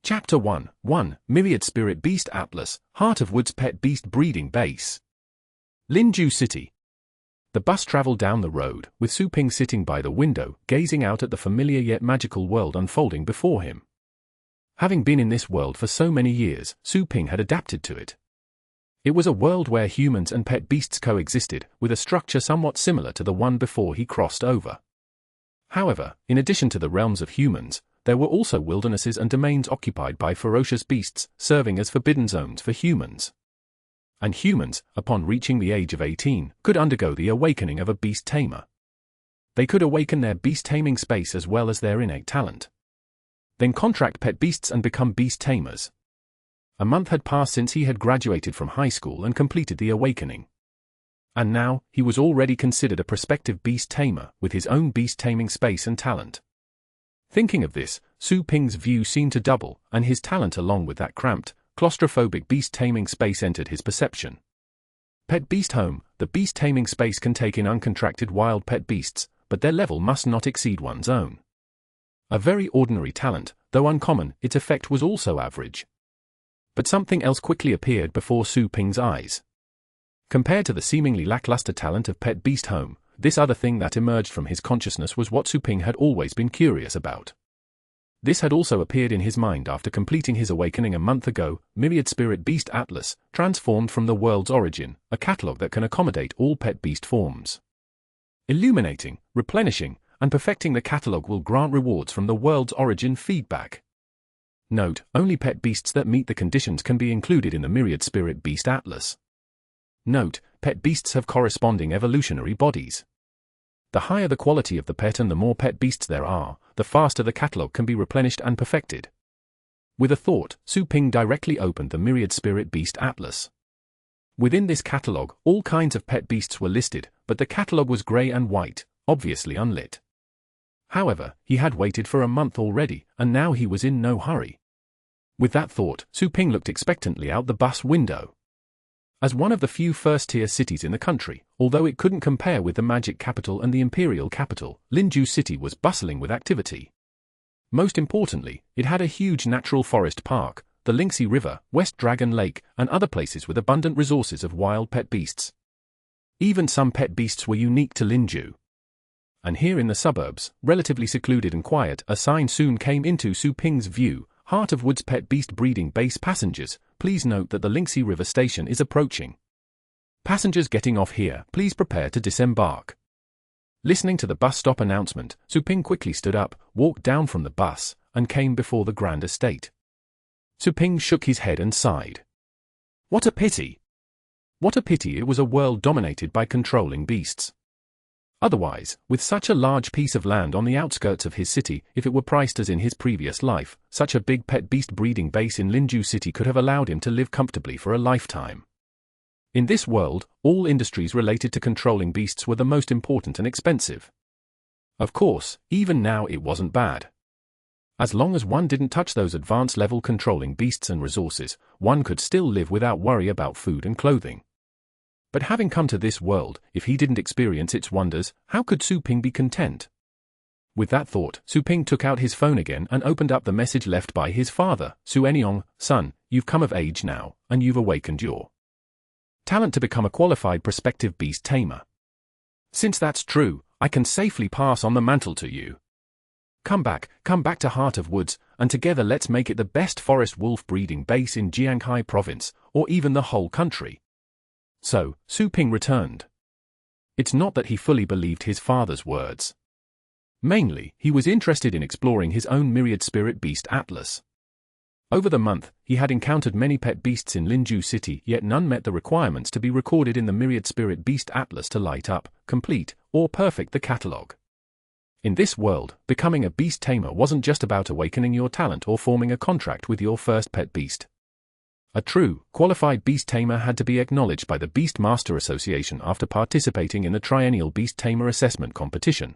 Chapter 1 Myriad Spirit Beast Atlas, Heart of Woods Pet Beast Breeding Base. Linju City. The bus traveled down the road, with Su Ping sitting by the window, gazing out at the familiar yet magical world unfolding before him. Having been in this world for so many years, Su Ping had adapted to it. It was a world where humans and pet beasts coexisted, with a structure somewhat similar to the one before he crossed over. However, in addition to the realms of humans, there were also wildernesses and domains occupied by ferocious beasts, serving as forbidden zones for humans. And humans, upon reaching the age of 18, could undergo the awakening of a beast tamer. They could awaken their beast taming space as well as their innate talent. Then contract pet beasts and become beast tamers. A month had passed since he had graduated from high school and completed the awakening. And now, he was already considered a prospective beast tamer, with his own beast taming space and talent. Thinking of this, Su Ping's view seemed to double, and his talent along with that cramped, claustrophobic beast taming space entered his perception. Pet Beast Home. The beast taming space can take in uncontracted wild pet beasts, but their level must not exceed one's own. A very ordinary talent, though uncommon, its effect was also average. But something else quickly appeared before Su Ping's eyes. Compared to the seemingly lackluster talent of Pet Beast Home, this other thing that emerged from his consciousness was what Su Ping had always been curious about. This had also appeared in his mind after completing his awakening a month ago. Myriad Spirit Beast Atlas, transformed from the world's origin, a catalogue that can accommodate all pet beast forms. Illuminating, replenishing, and perfecting the catalogue will grant rewards from the world's origin feedback. Note: only pet beasts that meet the conditions can be included in the Myriad Spirit Beast Atlas. Note: pet beasts have corresponding evolutionary bodies. The higher the quality of the pet and the more pet beasts there are, the faster the catalogue can be replenished and perfected. With a thought, Su Ping directly opened the Myriad Spirit Beast Atlas. Within this catalogue, all kinds of pet beasts were listed, but the catalogue was grey and white, obviously unlit. However, he had waited for a month already, and now he was in no hurry. With that thought, Su Ping looked expectantly out the bus window. As one of the few first-tier cities in the country, although it couldn't compare with the Magic Capital and the Imperial Capital, Linju City was bustling with activity. Most importantly, it had a huge natural forest park, the Lingxi River, West Dragon Lake, and other places with abundant resources of wild pet beasts. Even some pet beasts were unique to Linju. And here in the suburbs, relatively secluded and quiet, a sign soon came into Su Ping's view: Heart of Woods Pet Beast Breeding Base Passengers, please note that the Lingxi River Station is approaching. Passengers getting off here, please prepare to disembark. Listening to the bus stop announcement, Su Ping quickly stood up, walked down from the bus, and came before the grand estate. Su Ping shook his head and sighed. What a pity! What a pity it was a world dominated by controlling beasts. Otherwise, with such a large piece of land on the outskirts of his city, if it were priced as in his previous life, such a big pet beast breeding base in Linju City could have allowed him to live comfortably for a lifetime. In this world, all industries related to controlling beasts were the most important and expensive. Of course, even now it wasn't bad. As long as one didn't touch those advanced level controlling beasts and resources, one could still live without worry about food and clothing. But having come to this world, if he didn't experience its wonders, how could Su Ping be content? With that thought, Su Ping took out his phone again and opened up the message left by his father. Su Enyong, son, you've come of age now, and you've awakened your talent to become a qualified prospective beast tamer. Since that's true, I can safely pass on the mantle to you. Come back to Heart of Woods, and together let's make it the best forest wolf breeding base in Jianghai province, or even the whole country. So, Su Ping returned. It's not that he fully believed his father's words. Mainly, he was interested in exploring his own Myriad Spirit Beast Atlas. Over the month, he had encountered many pet beasts in Linju City, yet none met the requirements to be recorded in the Myriad Spirit Beast Atlas to light up, complete, or perfect the catalogue. In this world, becoming a beast tamer wasn't just about awakening your talent or forming a contract with your first pet beast. A true, qualified beast tamer had to be acknowledged by the Beast Master Association after participating in the triennial Beast Tamer Assessment Competition.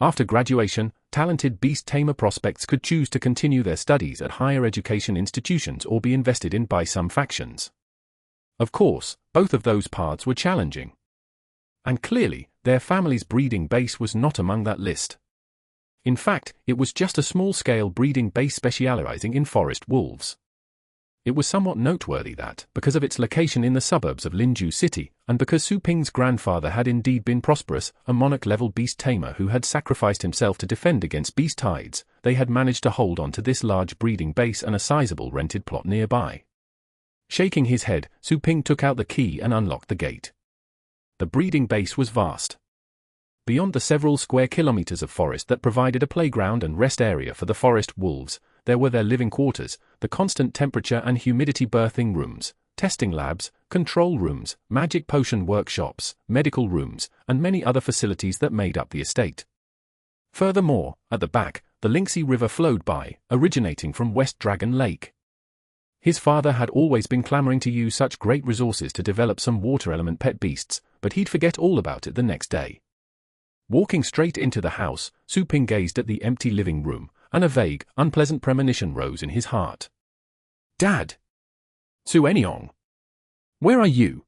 After graduation, talented beast tamer prospects could choose to continue their studies at higher education institutions or be invested in by some factions. Of course, both of those paths were challenging. And clearly, their family's breeding base was not among that list. In fact, it was just a small-scale breeding base specializing in forest wolves. It was somewhat noteworthy that, because of its location in the suburbs of Linju City, and because Su Ping's grandfather had indeed been prosperous, a monarch-level beast tamer who had sacrificed himself to defend against beast tides, they had managed to hold on to this large breeding base and a sizable rented plot nearby. Shaking his head, Su Ping took out the key and unlocked the gate. The breeding base was vast. Beyond the several square kilometers of forest that provided a playground and rest area for the forest wolves, there were their living quarters, the constant temperature and humidity birthing rooms, testing labs, control rooms, magic potion workshops, medical rooms, and many other facilities that made up the estate. Furthermore, at the back, the Lingxi River flowed by, originating from West Dragon Lake. His father had always been clamoring to use such great resources to develop some water element pet beasts, but he'd forget all about it the next day. Walking straight into the house, Su Ping gazed at the empty living room, and a vague, unpleasant premonition rose in his heart. Dad! Su Enyong! Where are you?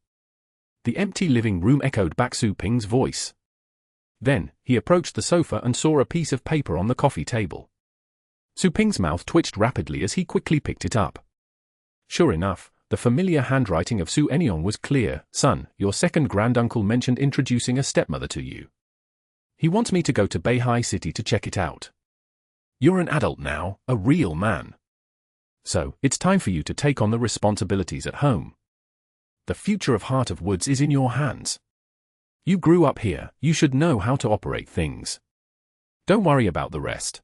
The empty living room echoed back Su Ping's voice. Then, he approached the sofa and saw a piece of paper on the coffee table. Su Ping's mouth twitched rapidly as he quickly picked it up. Sure enough, the familiar handwriting of Su Enyong was clear. Son, your second granduncle mentioned introducing a stepmother to you. He wants me to go to Beihai City to check it out. You're an adult now, a real man. So, it's time for you to take on the responsibilities at home. The future of Heart of Woods is in your hands. You grew up here, you should know how to operate things. Don't worry about the rest.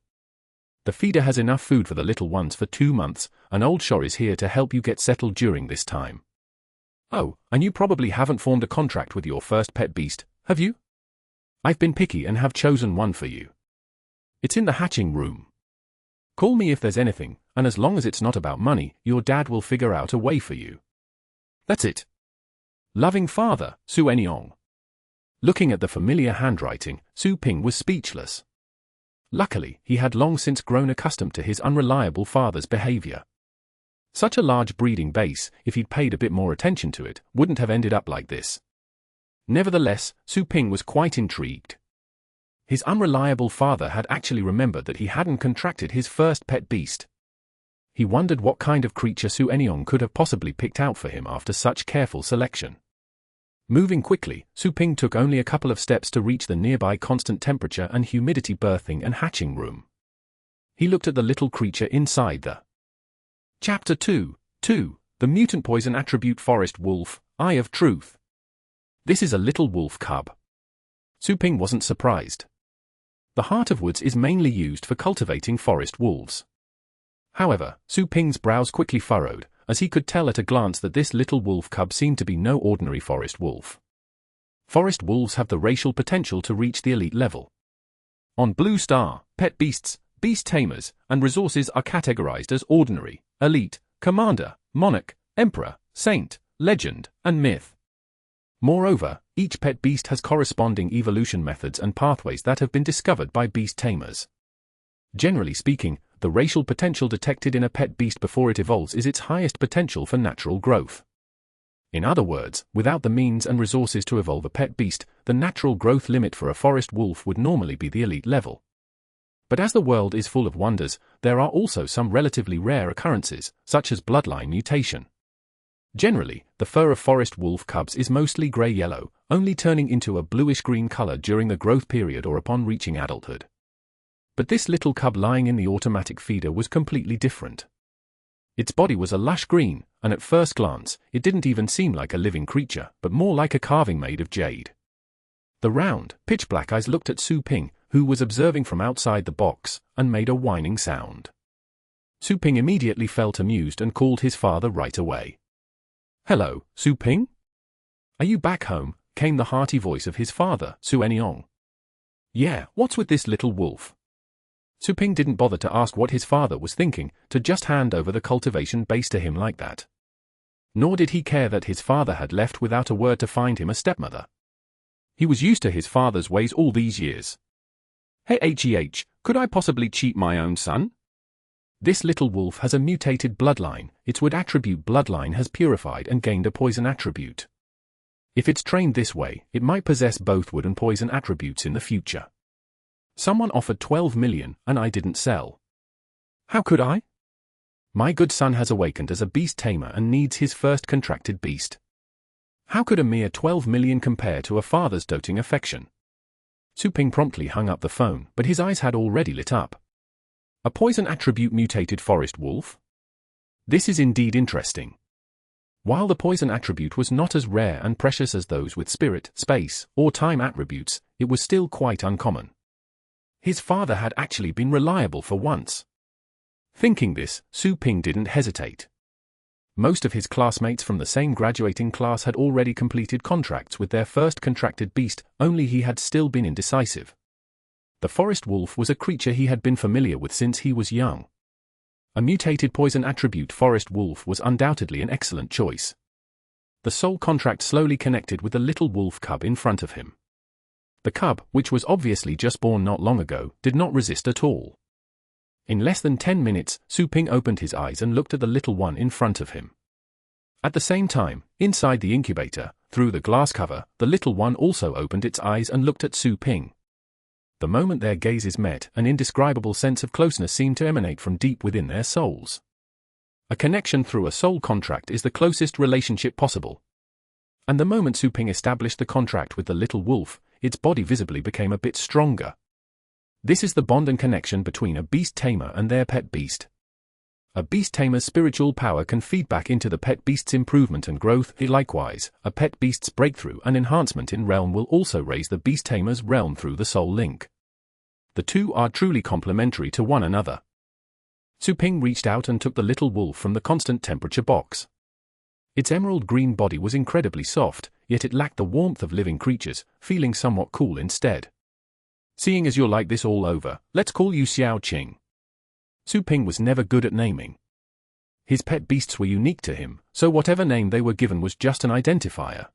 The feeder has enough food for the little ones for 2 months, and Old Shore is here to help you get settled during this time. Oh, and you probably haven't formed a contract with your first pet beast, have you? I've been picky and have chosen one for you. It's in the hatching room. Call me if there's anything, and as long as it's not about money, your dad will figure out a way for you. That's it. Loving father, Su Enyong. Looking at the familiar handwriting, Su Ping was speechless. Luckily, he had long since grown accustomed to his unreliable father's behavior. Such a large breeding base, if he'd paid a bit more attention to it, wouldn't have ended up like this. Nevertheless, Su Ping was quite intrigued. His unreliable father had actually remembered that he hadn't contracted his first pet beast. He wondered what kind of creature Su Enyong could have possibly picked out for him after such careful selection. Moving quickly, Su Ping took only a couple of steps to reach the nearby constant temperature and humidity birthing and hatching room. He looked at the little creature inside the Chapter 2, The Mutant Poison Attribute Forest Wolf, Eye of Truth. This is a little wolf cub. Su Ping wasn't surprised. The Heart of Woods is mainly used for cultivating forest wolves. However, Su Ping's brows quickly furrowed, as he could tell at a glance that this little wolf cub seemed to be no ordinary forest wolf. Forest wolves have the racial potential to reach the elite level. On Blue Star, pet beasts, beast tamers, and resources are categorized as ordinary, elite, commander, monarch, emperor, saint, legend, and myth. Moreover, each pet beast has corresponding evolution methods and pathways that have been discovered by beast tamers. Generally speaking, the racial potential detected in a pet beast before it evolves is its highest potential for natural growth. In other words, without the means and resources to evolve a pet beast, the natural growth limit for a forest wolf would normally be the elite level. But as the world is full of wonders, there are also some relatively rare occurrences, such as bloodline mutation. Generally, the fur of forest wolf cubs is mostly grey-yellow, only turning into a bluish-green color during the growth period or upon reaching adulthood. But this little cub lying in the automatic feeder was completely different. Its body was a lush green, and at first glance, it didn't even seem like a living creature, but more like a carving made of jade. The round, pitch-black eyes looked at Su Ping, who was observing from outside the box, and made a whining sound. Su Ping immediately felt amused and called his father right away. "Hello, Su Ping? Are you back home?" came the hearty voice of his father, Su Enyong. "Yeah, what's with this little wolf?" Su Ping didn't bother to ask what his father was thinking, to just hand over the cultivation base to him like that. Nor did he care that his father had left without a word to find him a stepmother. He was used to his father's ways all these years. "Hey could I possibly cheat my own son? This little wolf has a mutated bloodline, its wood attribute bloodline has purified and gained a poison attribute. If it's trained this way, it might possess both wood and poison attributes in the future. Someone offered 12 million and I didn't sell. How could I? My good son has awakened as a beast tamer and needs his first contracted beast. How could a mere 12 million compare to a father's doting affection? Su Ping promptly hung up the phone, but his eyes had already lit up. A poison attribute mutated forest wolf? This is indeed interesting. While the poison attribute was not as rare and precious as those with spirit, space, or time attributes, it was still quite uncommon. His father had actually been reliable for once. Thinking this, Su Ping didn't hesitate. Most of his classmates from the same graduating class had already completed contracts with their first contracted beast, only he had still been indecisive. The forest wolf was a creature he had been familiar with since he was young. A mutated poison attribute forest wolf was undoubtedly an excellent choice. The soul contract slowly connected with the little wolf cub in front of him. The cub, which was obviously just born not long ago, did not resist at all. In less than 10 minutes, Su Ping opened his eyes and looked at the little one in front of him. At the same time, inside the incubator, through the glass cover, the little one also opened its eyes and looked at Su Ping. The moment their gazes met, an indescribable sense of closeness seemed to emanate from deep within their souls. A connection through a soul contract is the closest relationship possible. And the moment Su Ping established the contract with the little wolf, its body visibly became a bit stronger. This is the bond and connection between a beast tamer and their pet beast. A beast tamer's spiritual power can feed back into the pet beast's improvement and growth. Likewise, a pet beast's breakthrough and enhancement in realm will also raise the beast tamer's realm through the soul link. The two are truly complementary to one another. Su Ping reached out and took the little wolf from the constant temperature box. Its emerald green body was incredibly soft, yet it lacked the warmth of living creatures, feeling somewhat cool instead. Seeing as you're like this all over, let's call you Xiao Qing. Su Ping was never good at naming. His pet beasts were unique to him, so whatever name they were given was just an identifier.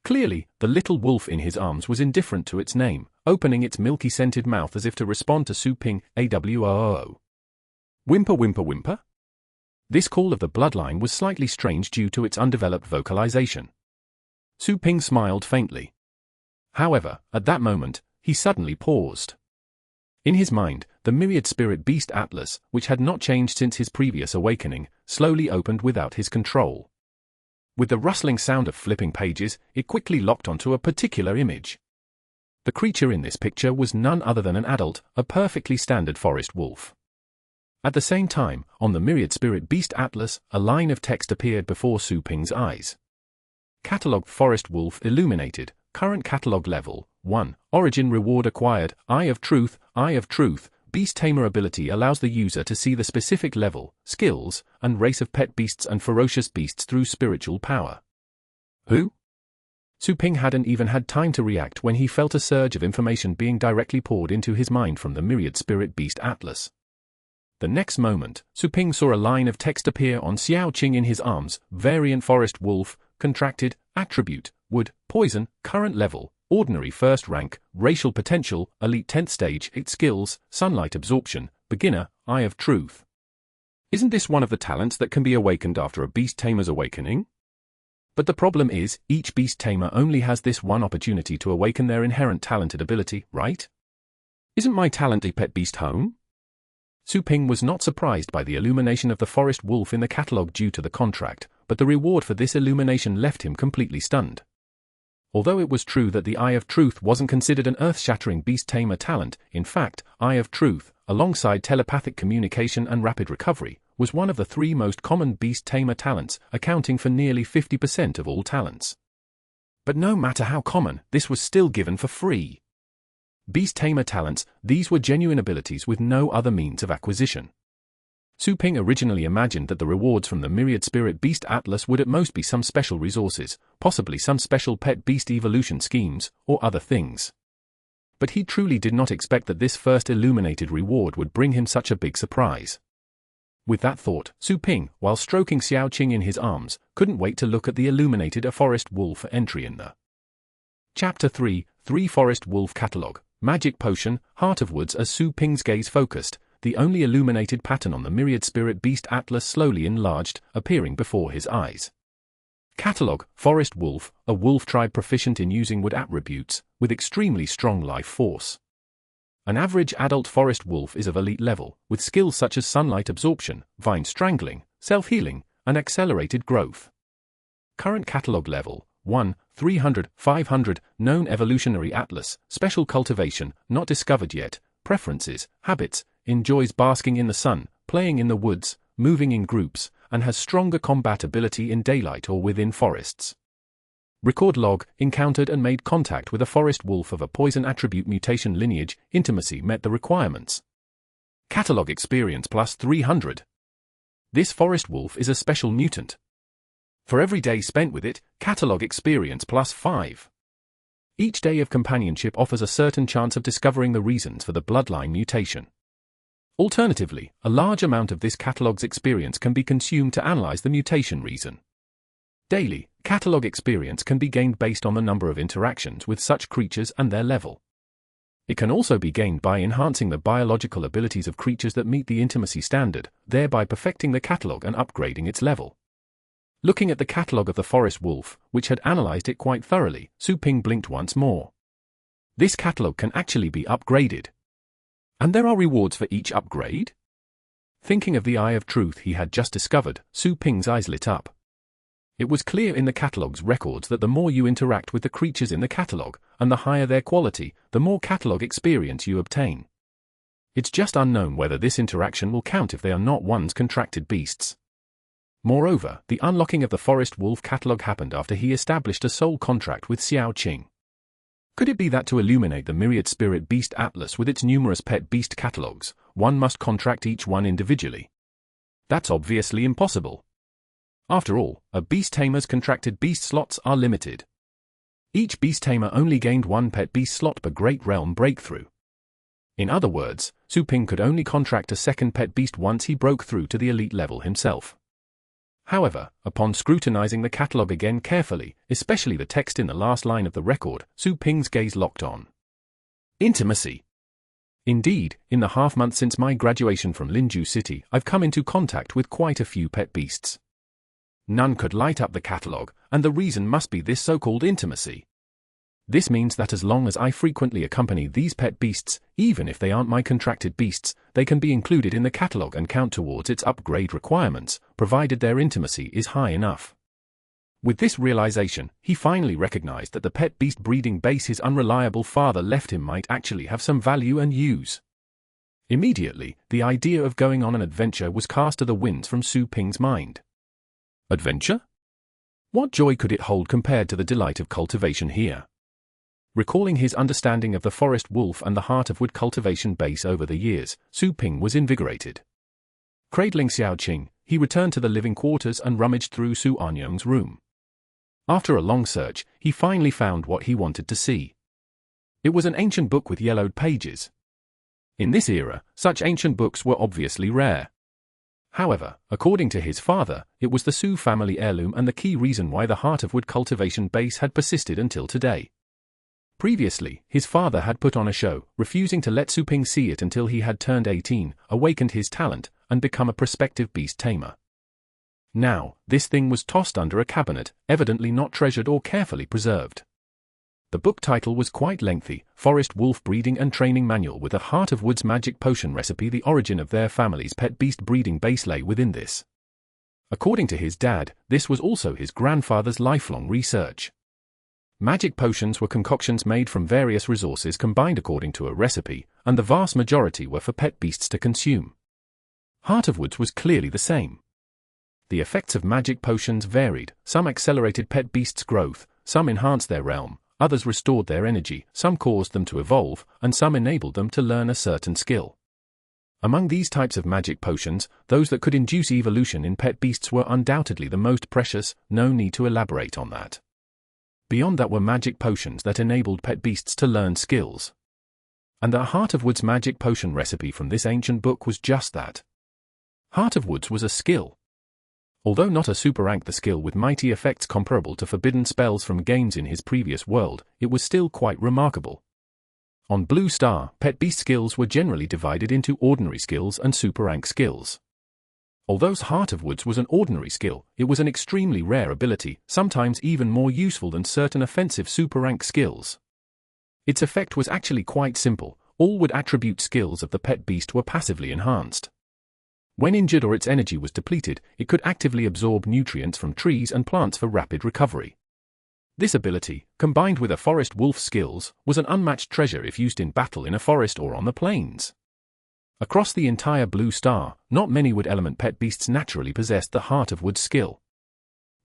Clearly, the little wolf in his arms was indifferent to its name, opening its milky-scented mouth as if to respond to Su Ping, awoo. Whimper whimper whimper? This call of the bloodline was slightly strange due to its undeveloped vocalization. Su Ping smiled faintly. However, at that moment, he suddenly paused. In his mind, the myriad spirit beast atlas, which had not changed since his previous awakening, slowly opened without his control. With the rustling sound of flipping pages, it quickly locked onto a particular image. The creature in this picture was none other than an adult, a perfectly standard forest wolf. At the same time, on the myriad spirit beast atlas, a line of text appeared before Su Ping's eyes. Catalog forest wolf illuminated, current catalog level, 1, origin reward acquired, Eye of Truth, beast tamer ability allows the user to see the specific level, skills, and race of pet beasts and ferocious beasts through spiritual power. Who? Su Ping hadn't even had time to react when he felt a surge of information being directly poured into his mind from the myriad spirit beast atlas. The next moment, Su Ping saw a line of text appear on Xiao Qing in his arms, variant forest wolf, contracted, attribute, wood, poison, current level, ordinary first rank, racial potential, elite 10th stage, its skills, sunlight absorption, beginner, Eye of Truth. Isn't this one of the talents that can be awakened after a beast tamer's awakening? But the problem is, each beast tamer only has this one opportunity to awaken their inherent talented ability, right? Isn't my talent a pet beast home? Su Ping was not surprised by the illumination of the forest wolf in the catalogue due to the contract, but the reward for this illumination left him completely stunned. Although it was true that the Eye of Truth wasn't considered an earth-shattering beast tamer talent, in fact, Eye of Truth, alongside telepathic communication and rapid recovery, was one of the 3 most common beast tamer talents, accounting for nearly 50% of all talents. But no matter how common, this was still given for free. Beast tamer talents, these were genuine abilities with no other means of acquisition. Su Ping originally imagined that the rewards from the myriad spirit beast atlas would at most be some special resources, possibly some special pet beast evolution schemes, or other things. But he truly did not expect that this first illuminated reward would bring him such a big surprise. With that thought, Su Ping, while stroking Xiao Qing in his arms, couldn't wait to look at the illuminated A Forest Wolf entry in the Chapter 3, 3 Forest Wolf Catalogue, Magic Potion, Heart of Woods. As Su Ping's gaze focused, the only illuminated pattern on the myriad spirit beast atlas slowly enlarged, appearing before his eyes. Catalogue, Forest Wolf, a wolf tribe proficient in using wood attributes, with extremely strong life force. An average adult forest wolf is of elite level, with skills such as sunlight absorption, vine strangling, self-healing, and accelerated growth. Current catalog level 1, 300, 500, known evolutionary atlas, special cultivation, not discovered yet, preferences, habits, enjoys basking in the sun, playing in the woods, moving in groups, and has stronger combat ability in daylight or within forests. Record log, encountered and made contact with a forest wolf of a poison attribute mutation lineage, intimacy met the requirements. Catalog experience plus 300. This forest wolf is a special mutant. For every day spent with it, catalog experience plus 5. Each day of companionship offers a certain chance of discovering the reasons for the bloodline mutation. Alternatively, a large amount of this catalog's experience can be consumed to analyze the mutation reason. Daily, catalog experience can be gained based on the number of interactions with such creatures and their level. It can also be gained by enhancing the biological abilities of creatures that meet the intimacy standard, thereby perfecting the catalog and upgrading its level. Looking at the catalog of the forest wolf, which had analyzed it quite thoroughly, Su Ping blinked once more. This catalog can actually be upgraded. And there are rewards for each upgrade? Thinking of the Eye of Truth he had just discovered, Su Ping's eyes lit up. It was clear in the catalog's records that the more you interact with the creatures in the catalog, and the higher their quality, the more catalog experience you obtain. It's just unknown whether this interaction will count if they are not one's contracted beasts. Moreover, the unlocking of the forest wolf catalog happened after he established a soul contract with Xiao Qing. Could it be that to illuminate the myriad spirit beast atlas with its numerous pet beast catalogs, one must contract each one individually? That's obviously impossible. After all, a beast tamer's contracted beast slots are limited. Each beast tamer only gained one pet beast slot per Great Realm breakthrough. In other words, Su Ping could only contract a second pet beast once he broke through to the elite level himself. However, upon scrutinizing the catalog again carefully, especially the text in the last line of the record, Su Ping's gaze locked on. Intimacy. Indeed, in the half-month since my graduation from Linju City, I've come into contact with quite a few pet beasts. None could light up the catalog, and the reason must be this so-called intimacy. This means that as long as I frequently accompany these pet beasts, even if they aren't my contracted beasts, they can be included in the catalog and count towards its upgrade requirements, provided their intimacy is high enough. With this realization, he finally recognized that the pet beast breeding base his unreliable father left him might actually have some value and use. Immediately, the idea of going on an adventure was cast to the winds from Su Ping's mind. Adventure? What joy could it hold compared to the delight of cultivation here? Recalling his understanding of the forest wolf and the heart of wood cultivation base over the years, Su Ping was invigorated. Cradling Xiao Qing, he returned to the living quarters and rummaged through Su Anyong's room. After a long search, he finally found what he wanted to see. It was an ancient book with yellowed pages. In this era, such ancient books were obviously rare. However, according to his father, it was the Su family heirloom and the key reason why the heart of wood cultivation base had persisted until today. Previously, his father had put on a show, refusing to let Su Ping see it until he had turned 18, awakened his talent, and become a prospective beast tamer. Now, this thing was tossed under a cabinet, evidently not treasured or carefully preserved. The book title was quite lengthy, Forest Wolf Breeding and Training Manual with a Heart of Woods magic potion recipe. The origin of their family's pet beast breeding base lay within this. According to his dad, this was also his grandfather's lifelong research. Magic potions were concoctions made from various resources combined according to a recipe, and the vast majority were for pet beasts to consume. Heart of Woods was clearly the same. The effects of magic potions varied, some accelerated pet beasts' growth, some enhanced their realm, others restored their energy, some caused them to evolve, and some enabled them to learn a certain skill. Among these types of magic potions, those that could induce evolution in pet beasts were undoubtedly the most precious, no need to elaborate on that. Beyond that were magic potions that enabled pet beasts to learn skills. And the Heart of Woods magic potion recipe from this ancient book was just that. Heart of Woods was a skill. Although not a super rank the skill with mighty effects comparable to forbidden spells from games in his previous world, it was still quite remarkable. On Blue Star, pet beast skills were generally divided into ordinary skills and super rank skills. Although Heart of Woods was an ordinary skill, it was an extremely rare ability, sometimes even more useful than certain offensive super rank skills. Its effect was actually quite simple. all wood attribute skills of the pet beast were passively enhanced. When injured or its energy was depleted, it could actively absorb nutrients from trees and plants for rapid recovery. This ability, combined with a forest wolf's skills, was an unmatched treasure if used in battle in a forest or on the plains. Across the entire Blue Star, not many wood element pet beasts naturally possessed the Heart of Wood's skill.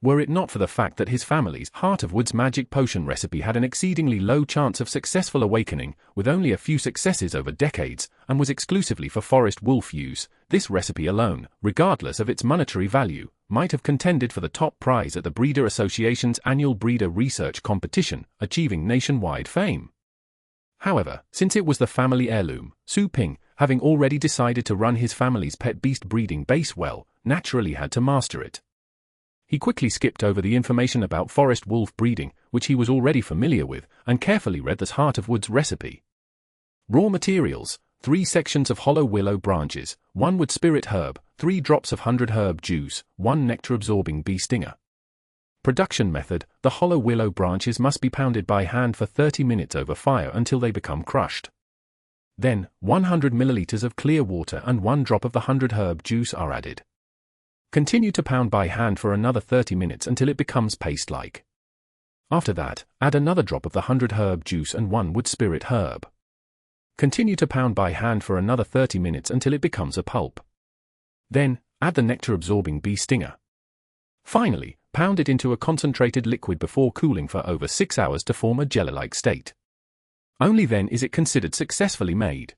Were it not for the fact that his family's Heart of Wood's magic potion recipe had an exceedingly low chance of successful awakening, with only a few successes over decades, and was exclusively for forest wolf use, this recipe alone, regardless of its monetary value, might have contended for the top prize at the Breeder Association's annual breeder research competition, achieving nationwide fame. However, since it was the family heirloom, Su Ping, having already decided to run his family's pet beast breeding base well, naturally had to master it. He quickly skipped over the information about forest wolf breeding, which he was already familiar with, and carefully read the Heart of Wood's recipe. Raw materials: 3 sections of hollow willow branches, 1 wood spirit herb, 3 drops of 100 herb juice, 1 nectar-absorbing bee stinger. Production method: the hollow willow branches must be pounded by hand for 30 minutes over fire until they become crushed. Then, 100 milliliters of clear water and 1 drop of the 100 herb juice are added. Continue to pound by hand for another 30 minutes until it becomes paste-like. After that, add another drop of the 100 herb juice and 1 wood spirit herb. Continue to pound by hand for another 30 minutes until it becomes a pulp. Then, add the nectar-absorbing bee stinger. Finally, pound it into a concentrated liquid before cooling for over 6 hours to form a jelly-like state. Only then is it considered successfully made.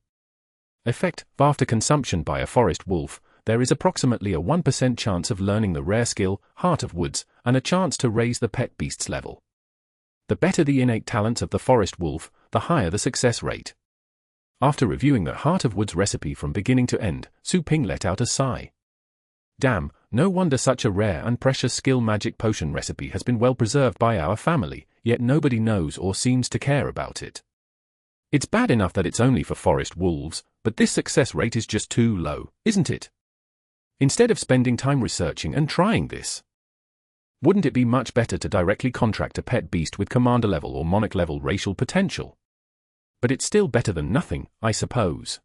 Effect: after consumption by a forest wolf, there is approximately a 1% chance of learning the rare skill, Heart of Woods, and a chance to raise the pet beast's level. The better the innate talents of the forest wolf, the higher the success rate. After reviewing the Heart of Woods recipe from beginning to end, Su Ping let out a sigh. Damn, no wonder such a rare and precious skill magic potion recipe has been well preserved by our family, yet nobody knows or seems to care about it. It's bad enough that it's only for forest wolves, but this success rate is just too low, isn't it? Instead of spending time researching and trying this, wouldn't it be much better to directly contract a pet beast with commander level or monarch level racial potential? But it's still better than nothing, I suppose.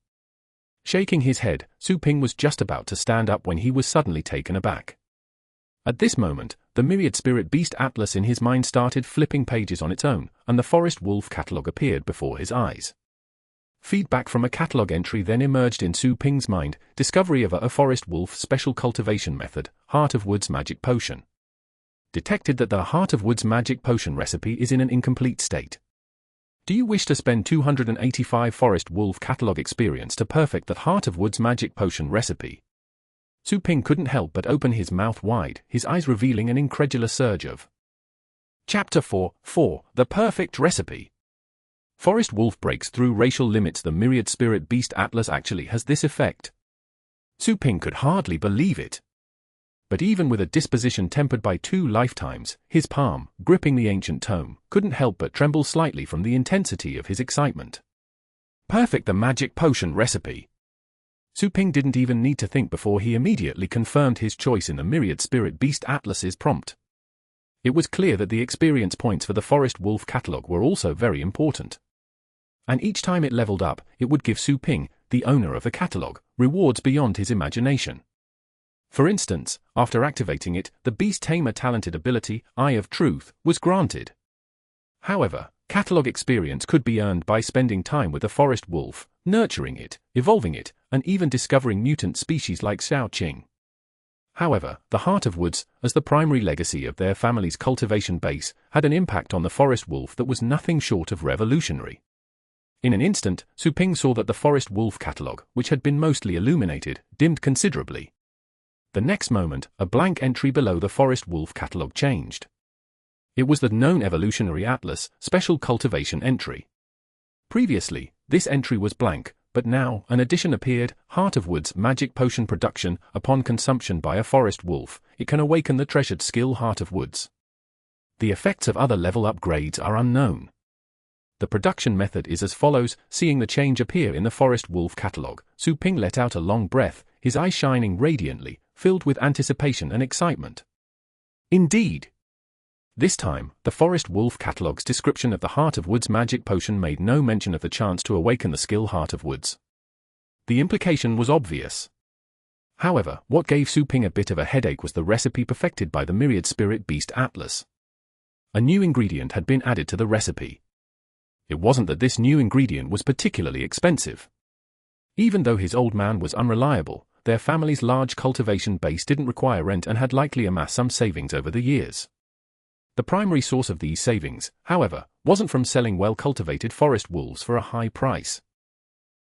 Shaking his head, Su Ping was just about to stand up when he was suddenly taken aback. At this moment, the Myriad Spirit Beast Atlas in his mind started flipping pages on its own, and the Forest Wolf catalogue appeared before his eyes. Feedback from a catalogue entry then emerged in Su Ping's mind: discovery of a Forest Wolf special cultivation method, Heart of Woods magic potion. Detected that the Heart of Woods magic potion recipe is in an incomplete state. Do you wish to spend 285 Forest Wolf catalogue experience to perfect the Heart of Woods magic potion recipe? Su Ping couldn't help but open his mouth wide, his eyes revealing an incredulous surge of. Chapter 4: The Perfect Recipe. Forest Wolf breaks through racial limits. The Myriad Spirit Beast Atlas actually has this effect. Su Ping could hardly believe it. But even with a disposition tempered by 2 lifetimes, his palm, gripping the ancient tome, couldn't help but tremble slightly from the intensity of his excitement. Perfect the magic potion recipe. Su Ping didn't even need to think before he immediately confirmed his choice in the Myriad Spirit Beast Atlas's prompt. It was clear that the experience points for the Forest Wolf catalogue were also very important. And each time it leveled up, it would give Su Ping, the owner of the catalogue, rewards beyond his imagination. For instance, after activating it, the Beast Tamer talented ability, Eye of Truth, was granted. However, catalogue experience could be earned by spending time with the forest wolf, nurturing it, evolving it, and even discovering mutant species like Xiao Qing. However, the Heart of Woods, as the primary legacy of their family's cultivation base, had an impact on the forest wolf that was nothing short of revolutionary. In an instant, Su Ping saw that the Forest Wolf catalogue, which had been mostly illuminated, dimmed considerably. The next moment, a blank entry below the Forest Wolf catalogue changed. It was the known Evolutionary Atlas Special Cultivation entry. Previously, this entry was blank, but now an addition appeared: Heart of Woods magic potion production. Upon consumption by a forest wolf, it can awaken the treasured skill Heart of Woods. The effects of other level upgrades are unknown. The production method is as follows. Seeing the change appear in the Forest Wolf catalogue, Su Ping let out a long breath, his eyes shining radiantly, filled with anticipation and excitement. Indeed! This time, the Forest Wolf Catalog's description of the Heart of Woods magic potion made no mention of the chance to awaken the skill Heart of Woods. The implication was obvious. However, what gave Su Ping a bit of a headache was the recipe perfected by the Myriad Spirit Beast Atlas. A new ingredient had been added to the recipe. It wasn't that this new ingredient was particularly expensive. Even though his old man was unreliable, their family's large cultivation base didn't require rent and had likely amassed some savings over the years. The primary source of these savings, however, wasn't from selling well-cultivated forest wolves for a high price.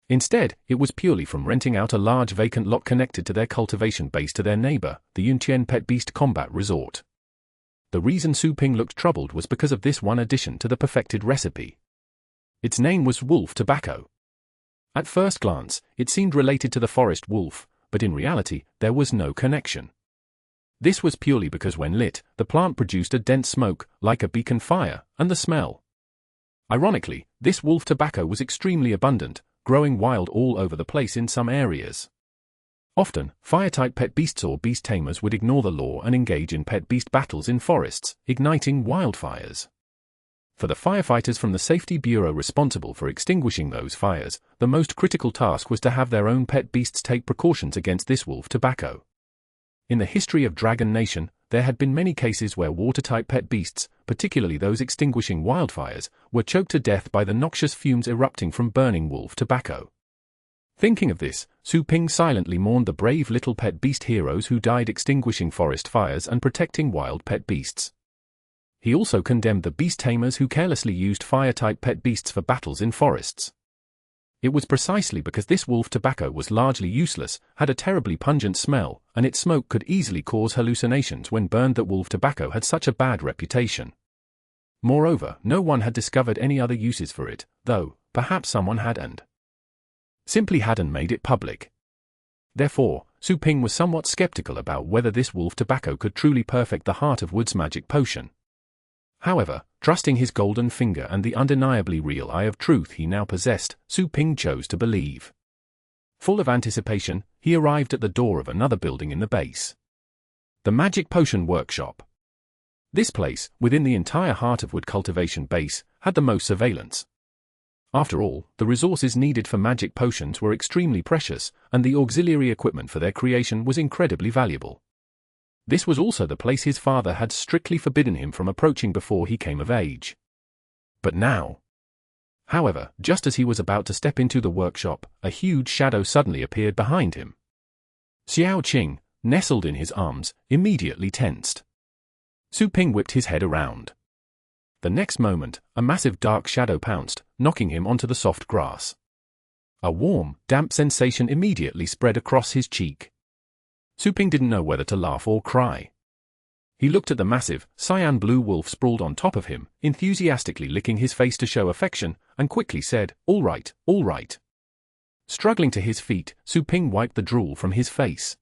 Instead, it was purely from renting out a large vacant lot connected to their cultivation base to their neighbor, the Yunqian Pet Beast Combat Resort. The reason Su Ping looked troubled was because of this one addition to the perfected recipe. Its name was wolf tobacco. At first glance, it seemed related to the forest wolf, but in reality, there was no connection. This was purely because when lit, the plant produced a dense smoke, like a beacon fire, and the smell. Ironically, this wolf tobacco was extremely abundant, growing wild all over the place in some areas. Often, fire-type pet beasts or beast tamers would ignore the law and engage in pet beast battles in forests, igniting wildfires. For the firefighters from the Safety Bureau responsible for extinguishing those fires, the most critical task was to have their own pet beasts take precautions against this wolf tobacco. In the history of Dragon Nation, there had been many cases where water-type pet beasts, particularly those extinguishing wildfires, were choked to death by the noxious fumes erupting from burning wolf tobacco. Thinking of this, Su Ping silently mourned the brave little pet beast heroes who died extinguishing forest fires and protecting wild pet beasts. He also condemned the beast tamers who carelessly used fire-type pet beasts for battles in forests. It was precisely because this wolf tobacco was largely useless, had a terribly pungent smell, and its smoke could easily cause hallucinations when burned that wolf tobacco had such a bad reputation. Moreover, no one had discovered any other uses for it, though, perhaps someone had and simply hadn't made it public. Therefore, Su Ping was somewhat skeptical about whether this wolf tobacco could truly perfect the Heart of Woods magic potion. However, trusting his golden finger and the undeniably real eye of truth he now possessed, Su Ping chose to believe. Full of anticipation, he arrived at the door of another building in the base. The Magic Potion Workshop. This place, within the entire Heart of Wood cultivation base, had the most surveillance. After all, the resources needed for magic potions were extremely precious, and the auxiliary equipment for their creation was incredibly valuable. This was also the place his father had strictly forbidden him from approaching before he came of age. But now. However, just as he was about to step into the workshop, a huge shadow suddenly appeared behind him. Xiao Qing, nestled in his arms, immediately tensed. Su Ping whipped his head around. The next moment, a massive dark shadow pounced, knocking him onto the soft grass. A warm, damp sensation immediately spread across his cheek. Su Ping didn't know whether to laugh or cry. He looked at the massive, cyan blue wolf sprawled on top of him, enthusiastically licking his face to show affection, and quickly said, "All right, all right." Struggling to his feet, Su Ping wiped the drool from his face.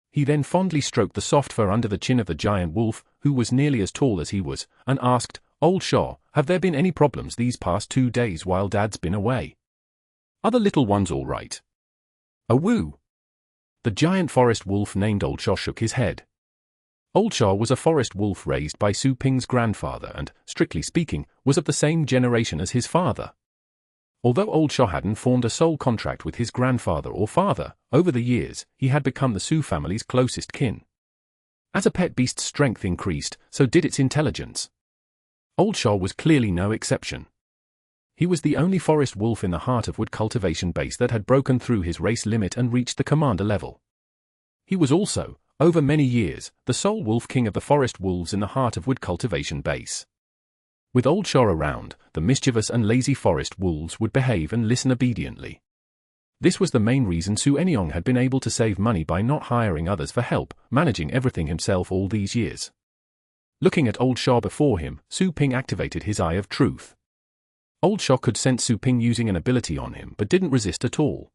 He then fondly stroked the soft fur under the chin of the giant wolf, who was nearly as tall as he was, and asked, "Old Shaw, have there been any problems these past 2 days while Dad's been away? Are the little ones all right?" "A woo." The giant forest wolf named Old Shaw shook his head. Old Shaw was a forest wolf raised by Su Ping's grandfather and, strictly speaking, was of the same generation as his father. Although Old Shaw hadn't formed a soul contract with his grandfather or father, over the years, he had become the Su family's closest kin. As a pet beast's strength increased, so did its intelligence. Old Shaw was clearly no exception. He was the only forest wolf in the Heart of Wood cultivation base that had broken through his race limit and reached the commander level. He was also, over many years, the sole wolf king of the forest wolves in the Heart of Wood cultivation base. With Old Shaw around, the mischievous and lazy forest wolves would behave and listen obediently. This was the main reason Su Enyong had been able to save money by not hiring others for help, managing everything himself all these years. Looking at Old Shaw before him, Su Ping activated his Eye of Truth. Old Shaw could sense Su Ping using an ability on him but didn't resist at all.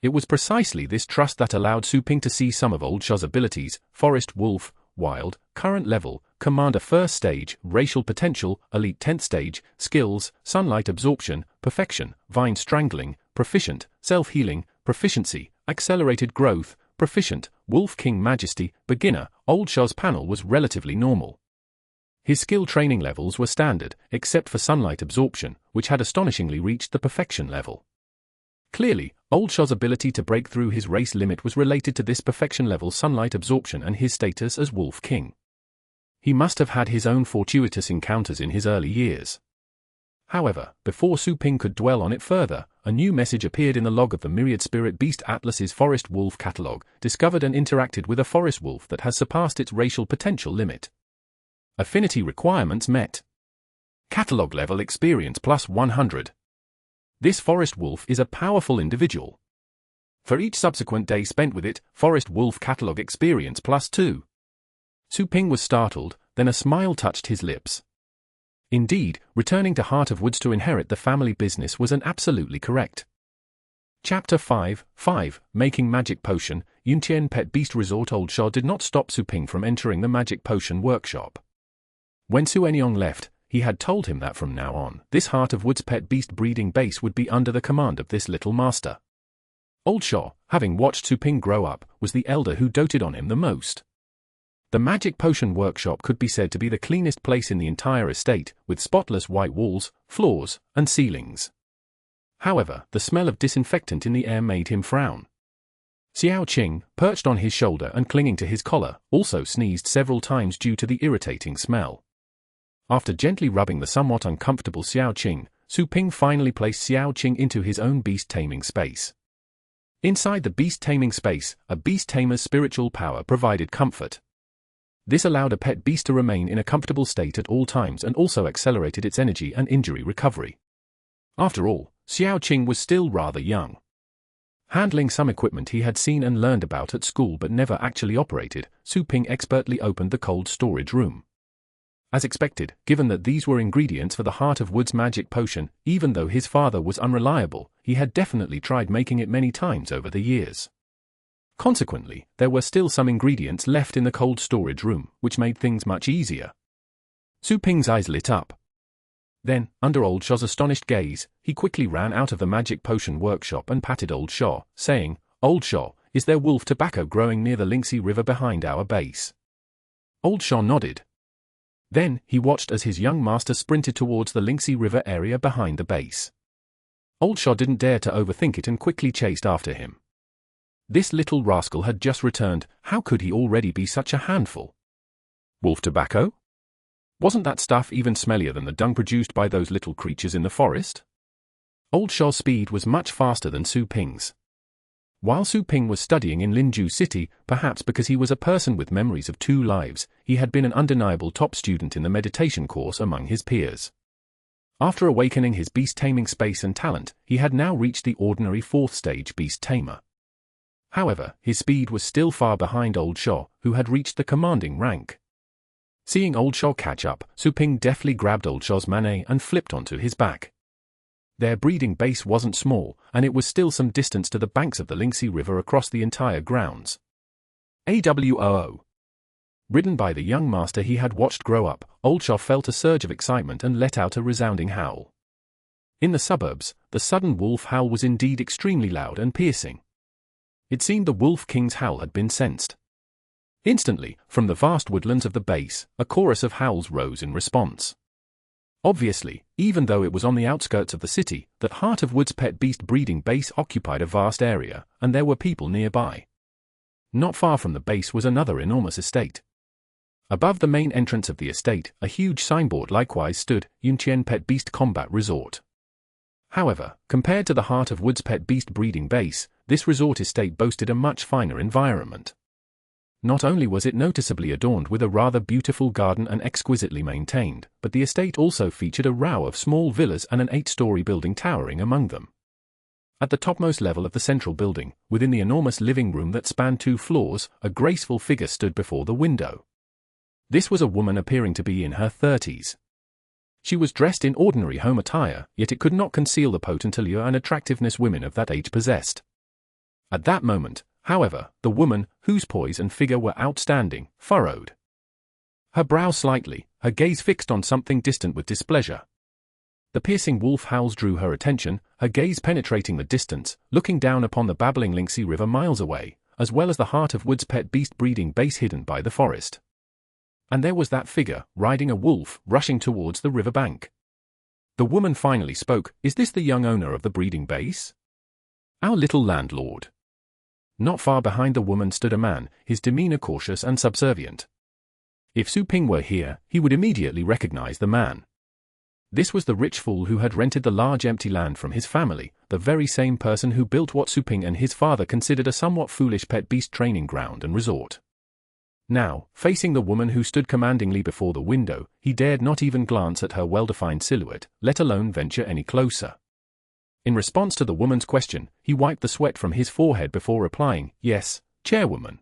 It was precisely this trust that allowed Su Ping to see some of Old Shaw's abilities: Forest Wolf, Wild, Current Level, Commander First Stage, Racial Potential, Elite 10th Stage, Skills, Sunlight Absorption, Perfection, Vine Strangling, Proficient, Self-Healing, Proficiency, Accelerated Growth, Proficient, Wolf King Majesty, Beginner. Old Shaw's panel was relatively normal. His skill training levels were standard, except for sunlight absorption, which had astonishingly reached the perfection level. Clearly, Old Shaw's ability to break through his race limit was related to this perfection level sunlight absorption and his status as Wolf King. He must have had his own fortuitous encounters in his early years. However, before Su Ping could dwell on it further, a new message appeared in the log of the Myriad Spirit Beast Atlas's Forest Wolf Catalog, discovered and interacted with a forest wolf that has surpassed its racial potential limit. Affinity requirements met. Catalog level experience plus 100. This forest wolf is a powerful individual. For each subsequent day spent with it, Forest Wolf Catalog experience plus 2. Su Ping was startled, then a smile touched his lips. Indeed, returning to Heart of Woods to inherit the family business was an absolutely correct. Chapter 5, Making Magic Potion, Yuntian Pet Beast Resort. Old Shaw did not stop Su Ping from entering the magic potion workshop. When Su Enyong left, he had told him that from now on, this Heart of Woods pet beast breeding base would be under the command of this little master. Old Shaw, having watched Su Ping grow up, was the elder who doted on him the most. The magic potion workshop could be said to be the cleanest place in the entire estate, with spotless white walls, floors, and ceilings. However, the smell of disinfectant in the air made him frown. Xiao Qing, perched on his shoulder and clinging to his collar, also sneezed several times due to the irritating smell. After gently rubbing the somewhat uncomfortable Xiao Qing, Su Ping finally placed Xiao Qing into his own beast taming space. Inside the beast taming space, a beast tamer's spiritual power provided comfort. This allowed a pet beast to remain in a comfortable state at all times and also accelerated its energy and injury recovery. After all, Xiao Qing was still rather young. Handling some equipment he had seen and learned about at school but never actually operated, Su Ping expertly opened the cold storage room. As expected, given that these were ingredients for the Heart of Woods magic potion, even though his father was unreliable, he had definitely tried making it many times over the years. Consequently, there were still some ingredients left in the cold storage room, which made things much easier. Su Ping's eyes lit up. Then, under Old Shaw's astonished gaze, he quickly ran out of the magic potion workshop and patted Old Shaw, saying, "Old Shaw, is there wolf tobacco growing near the Lingxi River behind our base?" Old Shaw nodded. Then, he watched as his young master sprinted towards the Lingxi River area behind the base. Old Shaw didn't dare to overthink it and quickly chased after him. This little rascal had just returned, how could he already be such a handful? Wolf tobacco? Wasn't that stuff even smellier than the dung produced by those little creatures in the forest? Old Shaw's speed was much faster than Su Ping's. While Su Ping was studying in Linju City, perhaps because he was a person with memories of 2 lives, he had been an undeniable top student in the meditation course among his peers. After awakening his beast taming space and talent, he had now reached the ordinary 4th stage beast tamer. However, his speed was still far behind Old Shaw, who had reached the commanding rank. Seeing Old Shaw catch up, Su Ping deftly grabbed Old Shaw's manhwa and flipped onto his back. Their breeding base wasn't small, and it was still some distance to the banks of the Lingxi River across the entire grounds. AWOO. Ridden by the young master he had watched grow up, Old Shaw felt a surge of excitement and let out a resounding howl. In the suburbs, the sudden wolf howl was indeed extremely loud and piercing. It seemed the Wolf King's howl had been sensed. Instantly, from the vast woodlands of the base, a chorus of howls rose in response. Obviously, even though it was on the outskirts of the city, that Heart of Woods pet beast breeding base occupied a vast area, and there were people nearby. Not far from the base was another enormous estate. Above the main entrance of the estate, a huge signboard likewise stood, Yuntian Pet Beast Combat Resort. However, compared to the Heart of Woods pet beast breeding base, this resort estate boasted a much finer environment. Not only was it noticeably adorned with a rather beautiful garden and exquisitely maintained, but the estate also featured a row of small villas and an 8-story building towering among them. At the topmost level of the central building, within the enormous living room that spanned 2 floors, a graceful figure stood before the window. This was a woman appearing to be in her 30s. She was dressed in ordinary home attire, yet it could not conceal the potent allure and attractiveness women of that age possessed. At that moment, however, the woman, whose poise and figure were outstanding, furrowed her brow slightly, her gaze fixed on something distant with displeasure. The piercing wolf howls drew her attention, her gaze penetrating the distance, looking down upon the babbling Lingxi River miles away, as well as the Heart of Woods pet beast breeding base hidden by the forest. And there was that figure, riding a wolf, rushing towards the river bank. The woman finally spoke. Is this the young owner of the breeding base? Our little landlord. Not far behind the woman stood a man, his demeanor cautious and subservient. If Su Ping were here, he would immediately recognize the man. This was the rich fool who had rented the large empty land from his family, the very same person who built what Su Ping and his father considered a somewhat foolish pet beast training ground and resort. Now, facing the woman who stood commandingly before the window, he dared not even glance at her well-defined silhouette, let alone venture any closer. In response to the woman's question, he wiped the sweat from his forehead before replying, "Yes, chairwoman."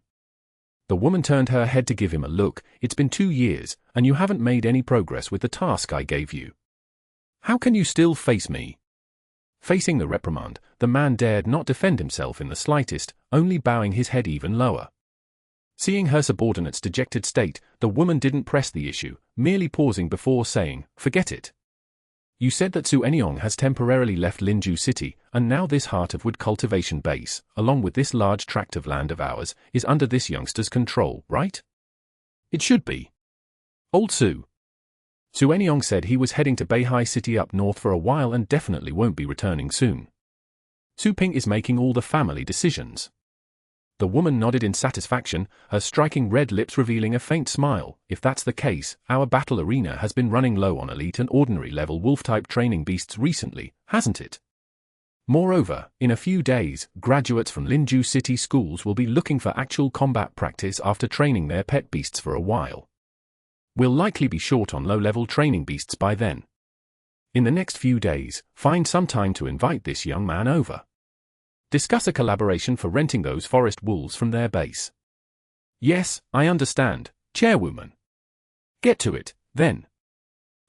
The woman turned her head to give him a look. "It's been 2 years, and you haven't made any progress with the task I gave you. How can you still face me?" Facing the reprimand, the man dared not defend himself in the slightest, only bowing his head even lower. Seeing her subordinate's dejected state, the woman didn't press the issue, merely pausing before saying, "Forget it. You said that Su Enyong has temporarily left Linju City, and now this heart of wood cultivation base, along with this large tract of land of ours, is under this youngster's control, right?" "It should be. Old Su Enyong said he was heading to Beihai City up north for a while and definitely won't be returning soon. Su Ping is making all the family decisions." The woman nodded in satisfaction, her striking red lips revealing a faint smile. "If that's the case, our battle arena has been running low on elite and ordinary level wolf-type training beasts recently, hasn't it? Moreover, in a few days, graduates from Linju City schools will be looking for actual combat practice after training their pet beasts for a while. We'll likely be short on low-level training beasts by then. In the next few days, find some time to invite this young man over. Discuss a collaboration for renting those forest wolves from their base." "Yes, I understand, chairwoman." "Get to it, then."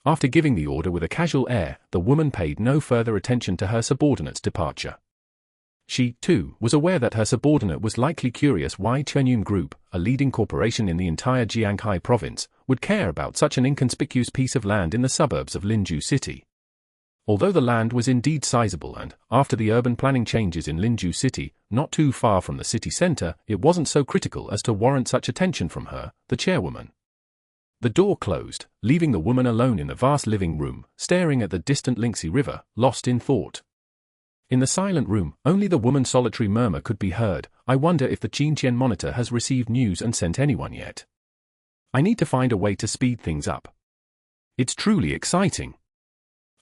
After giving the order with a casual air, the woman paid no further attention to her subordinate's departure. She, too, was aware that her subordinate was likely curious why Chenyun Group, a leading corporation in the entire Jiangkai province, would care about such an inconspicuous piece of land in the suburbs of Linju City. Although the land was indeed sizable and, after the urban planning changes in Linju City, not too far from the city center, it wasn't so critical as to warrant such attention from her, the chairwoman. The door closed, leaving the woman alone in the vast living room, staring at the distant Lingxi River, lost in thought. In the silent room, only the woman's solitary murmur could be heard. "I wonder if the Qinqian monitor has received news and sent anyone yet. I need to find a way to speed things up. It's truly exciting.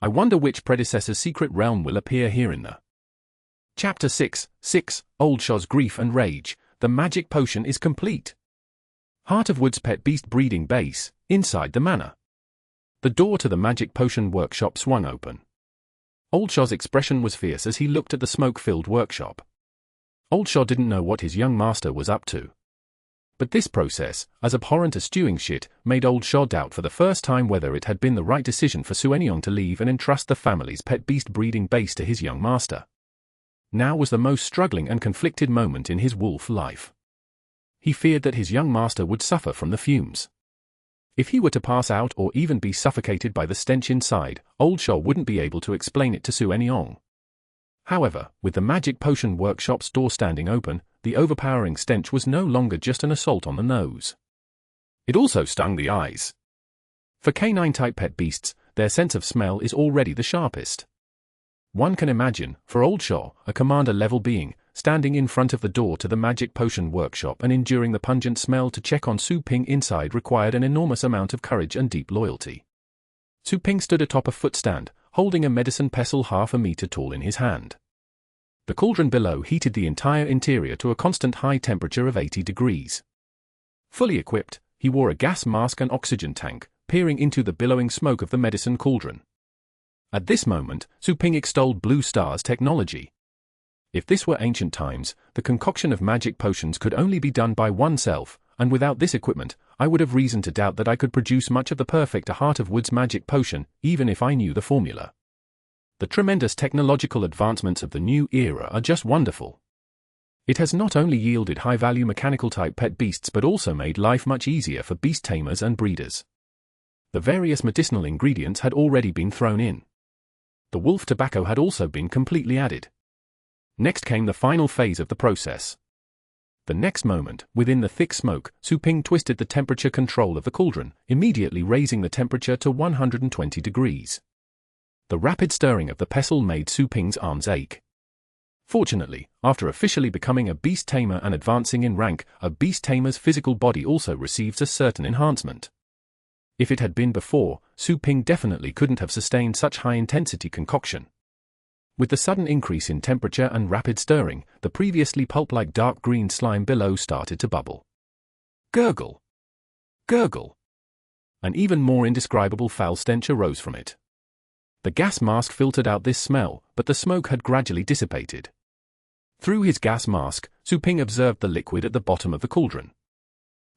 I wonder which predecessor's secret realm will appear here in the..." Chapter 6, Old Shaw's Grief and Rage. The magic potion is complete. Heart of Wood's pet beast breeding base, inside the manor. The door to the magic potion workshop swung open. Old Shaw's expression was fierce as he looked at the smoke-filled workshop. Old Shaw didn't know what his young master was up to. But this process, as abhorrent as stewing shit, made Old Shaw doubt for the first time whether it had been the right decision for Su Enyong to leave and entrust the family's pet beast breeding base to his young master. Now was the most struggling and conflicted moment in his wolf life. He feared that his young master would suffer from the fumes. If he were to pass out or even be suffocated by the stench inside, Old Shaw wouldn't be able to explain it to Su Enyong. However, with the magic potion workshop's door standing open, the overpowering stench was no longer just an assault on the nose. It also stung the eyes. For canine-type pet beasts, their sense of smell is already the sharpest. One can imagine, for Old Shaw, a commander-level being, standing in front of the door to the magic potion workshop and enduring the pungent smell to check on Su Ping inside required an enormous amount of courage and deep loyalty. Su Ping stood atop a footstand, holding a medicine pestle half a meter tall in his hand. The cauldron below heated the entire interior to a constant high temperature of 80 degrees. Fully equipped, he wore a gas mask and oxygen tank, peering into the billowing smoke of the medicine cauldron. At this moment, Su Ping extolled Blue Star's technology. If this were ancient times, the concoction of magic potions could only be done by oneself, and without this equipment, I would have reason to doubt that I could produce much of the perfect Heart of Wood's magic potion, even if I knew the formula. The tremendous technological advancements of the new era are just wonderful. It has not only yielded high-value mechanical-type pet beasts but also made life much easier for beast tamers and breeders. The various medicinal ingredients had already been thrown in. The wolf tobacco had also been completely added. Next came the final phase of the process. The next moment, within the thick smoke, Su Ping twisted the temperature control of the cauldron, immediately raising the temperature to 120 degrees. The rapid stirring of the pestle made Su Ping's arms ache. Fortunately, after officially becoming a beast tamer and advancing in rank, a beast tamer's physical body also receives a certain enhancement. If it had been before, Su Ping definitely couldn't have sustained such high-intensity concoction. With the sudden increase in temperature and rapid stirring, the previously pulp-like dark green slime below started to bubble. Gurgle! Gurgle! An even more indescribable foul stench arose from it. The gas mask filtered out this smell, but the smoke had gradually dissipated. Through his gas mask, Su Ping observed the liquid at the bottom of the cauldron.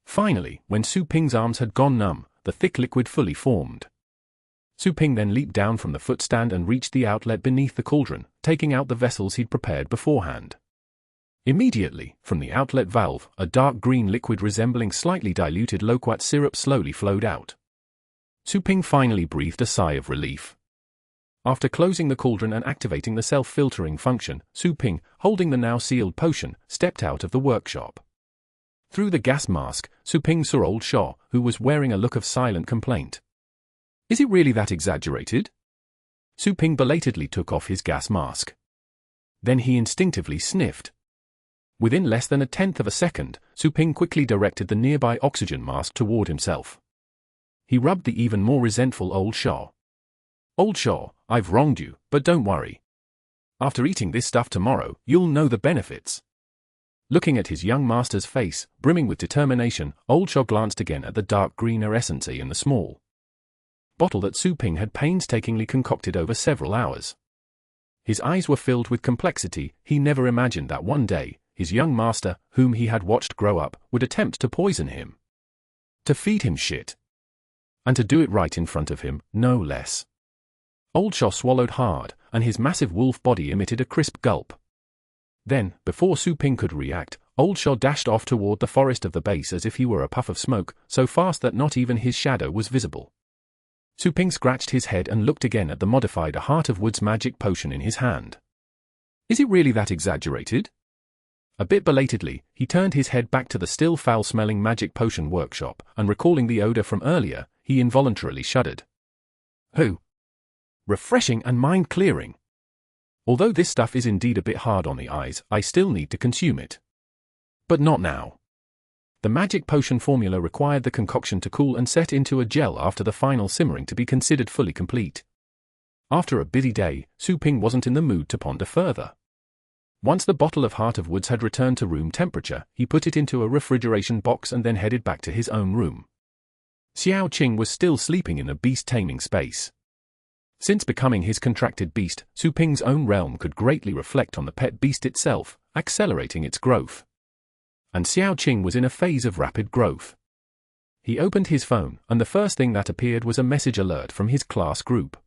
Finally, when Su Ping's arms had gone numb, the thick liquid fully formed. Su Ping then leaped down from the footstand and reached the outlet beneath the cauldron, taking out the vessels he'd prepared beforehand. Immediately, from the outlet valve, a dark green liquid resembling slightly diluted loquat syrup slowly flowed out. Su Ping finally breathed a sigh of relief. After closing the cauldron and activating the self-filtering function, Su Ping, holding the now sealed potion, stepped out of the workshop. Through the gas mask, Su Ping saw Old Shaw, who was wearing a look of silent complaint. Is it really that exaggerated? Su Ping belatedly took off his gas mask. Then he instinctively sniffed. Within less than a tenth of a second, Su Ping quickly directed the nearby oxygen mask toward himself. He rubbed the even more resentful Old Shaw. Old Shaw, I've wronged you, but don't worry. After eating this stuff tomorrow, you'll know the benefits. Looking at his young master's face, brimming with determination, Old Shaw glanced again at the dark green essence in the small bottle that Su Ping had painstakingly concocted over several hours. His eyes were filled with complexity. He never imagined that one day, his young master, whom he had watched grow up, would attempt to poison him. To feed him shit. And to do it right in front of him, no less. Old Shaw swallowed hard, and his massive wolf body emitted a crisp gulp. Then, before Su Ping could react, Old Shaw dashed off toward the forest of the base as if he were a puff of smoke, so fast that not even his shadow was visible. Su Ping scratched his head and looked again at the modified Heart of Wood's magic potion in his hand. Is it really that exaggerated? A bit belatedly, he turned his head back to the still foul-smelling magic potion workshop, and recalling the odor from earlier, he involuntarily shuddered. Oh! Refreshing and mind-clearing. Although this stuff is indeed a bit hard on the eyes, I still need to consume it. But not now. The magic potion formula required the concoction to cool and set into a gel after the final simmering to be considered fully complete. After a busy day, Su Ping wasn't in the mood to ponder further. Once the bottle of Heart of Woods had returned to room temperature, he put it into a refrigeration box and then headed back to his own room. Xiao Qing was still sleeping in the beast-taming space. Since becoming his contracted beast, Su Ping's own realm could greatly reflect on the pet beast itself, accelerating its growth. And Xiao Qing was in a phase of rapid growth. He opened his phone, and the first thing that appeared was a message alert from his class group.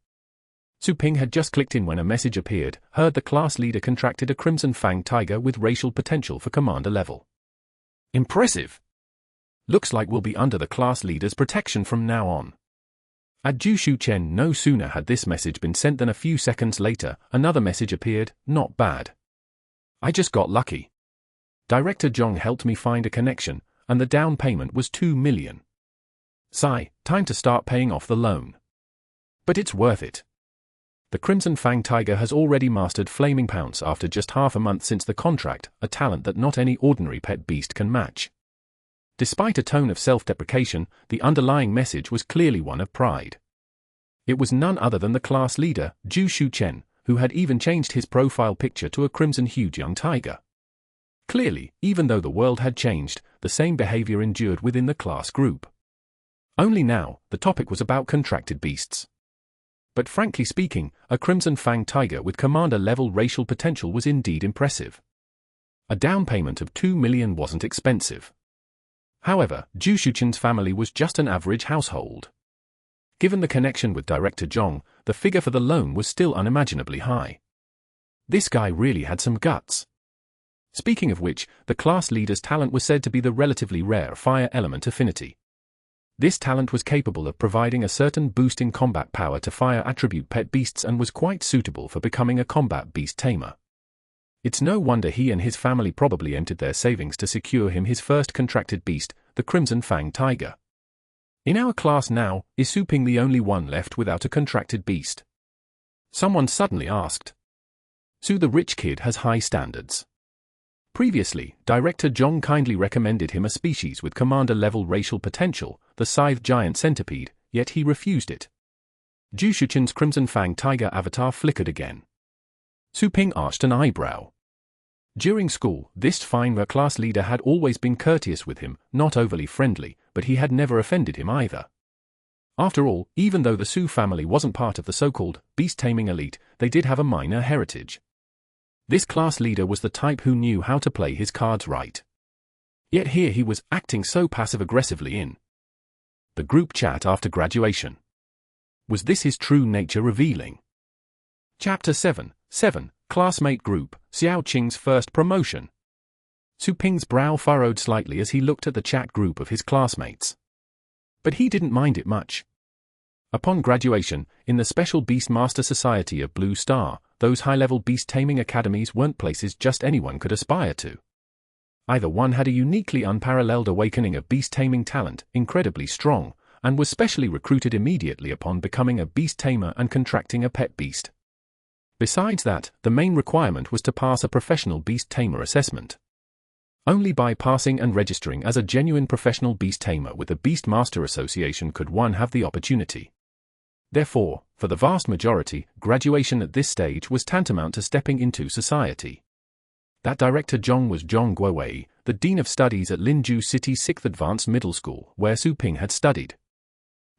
Su Ping had just clicked in when a message appeared, heard the class leader contracted a Crimson Fang tiger with racial potential for commander level. Impressive! Looks like we'll be under the class leader's protection from now on. At Jushu Chen, no sooner had this message been sent than a few seconds later, another message appeared, not bad. I just got lucky. Director Zhong helped me find a connection, and the down payment was 2 million. Sigh, time to start paying off the loan. But it's worth it. The Crimson Fang tiger has already mastered Flaming Pounce after just half a month since the contract, a talent that not any ordinary pet beast can match. Despite a tone of self-deprecation, the underlying message was clearly one of pride. It was none other than the class leader, Jushu Chen, who had even changed his profile picture to a crimson-hued young tiger. Clearly, even though the world had changed, the same behavior endured within the class group. Only now, the topic was about contracted beasts. But frankly speaking, a Crimson Fang tiger with commander-level racial potential was indeed impressive. A down payment of 2 million wasn't expensive. However, Jushuchen's family was just an average household. Given the connection with Director Zhong, the figure for the loan was still unimaginably high. This guy really had some guts. Speaking of which, the class leader's talent was said to be the relatively rare fire element affinity. This talent was capable of providing a certain boost in combat power to fire attribute pet beasts and was quite suitable for becoming a combat beast tamer. It's no wonder he and his family probably emptied their savings to secure him his first contracted beast, the Crimson Fang tiger. In our class now, is Su Ping the only one left without a contracted beast? Someone suddenly asked. Su the rich kid has high standards. Previously, Director Zhong kindly recommended him a species with commander-level racial potential, the scythe giant centipede, yet he refused it. Zhu Shuchen's Crimson Fang tiger avatar flickered again. Su Ping arched an eyebrow. During school, this fine class leader had always been courteous with him, not overly friendly, but he had never offended him either. After all, even though the Su family wasn't part of the so-called beast-taming elite, they did have a minor heritage. This class leader was the type who knew how to play his cards right. Yet here he was acting so passive-aggressively in the group chat after graduation. Was this his true nature revealing? Chapter 7. Classmate Group, Xiao Qing's first promotion. Su Ping's brow furrowed slightly as he looked at the chat group of his classmates. But he didn't mind it much. Upon graduation, in the Special Beastmaster Society of Blue Star, those high-level beast-taming academies weren't places just anyone could aspire to. Either one had a uniquely unparalleled awakening of beast-taming talent, incredibly strong, and was specially recruited immediately upon becoming a beast-tamer and contracting a pet beast. Besides that, the main requirement was to pass a professional beast-tamer assessment. Only by passing and registering as a genuine professional beast-tamer with the Beastmaster Association could one have the opportunity. Therefore, for the vast majority, graduation at this stage was tantamount to stepping into society. That Director Zhong was Zhong Guowei, the Dean of Studies at Linju City's 6th Advanced Middle School, where Su Ping had studied.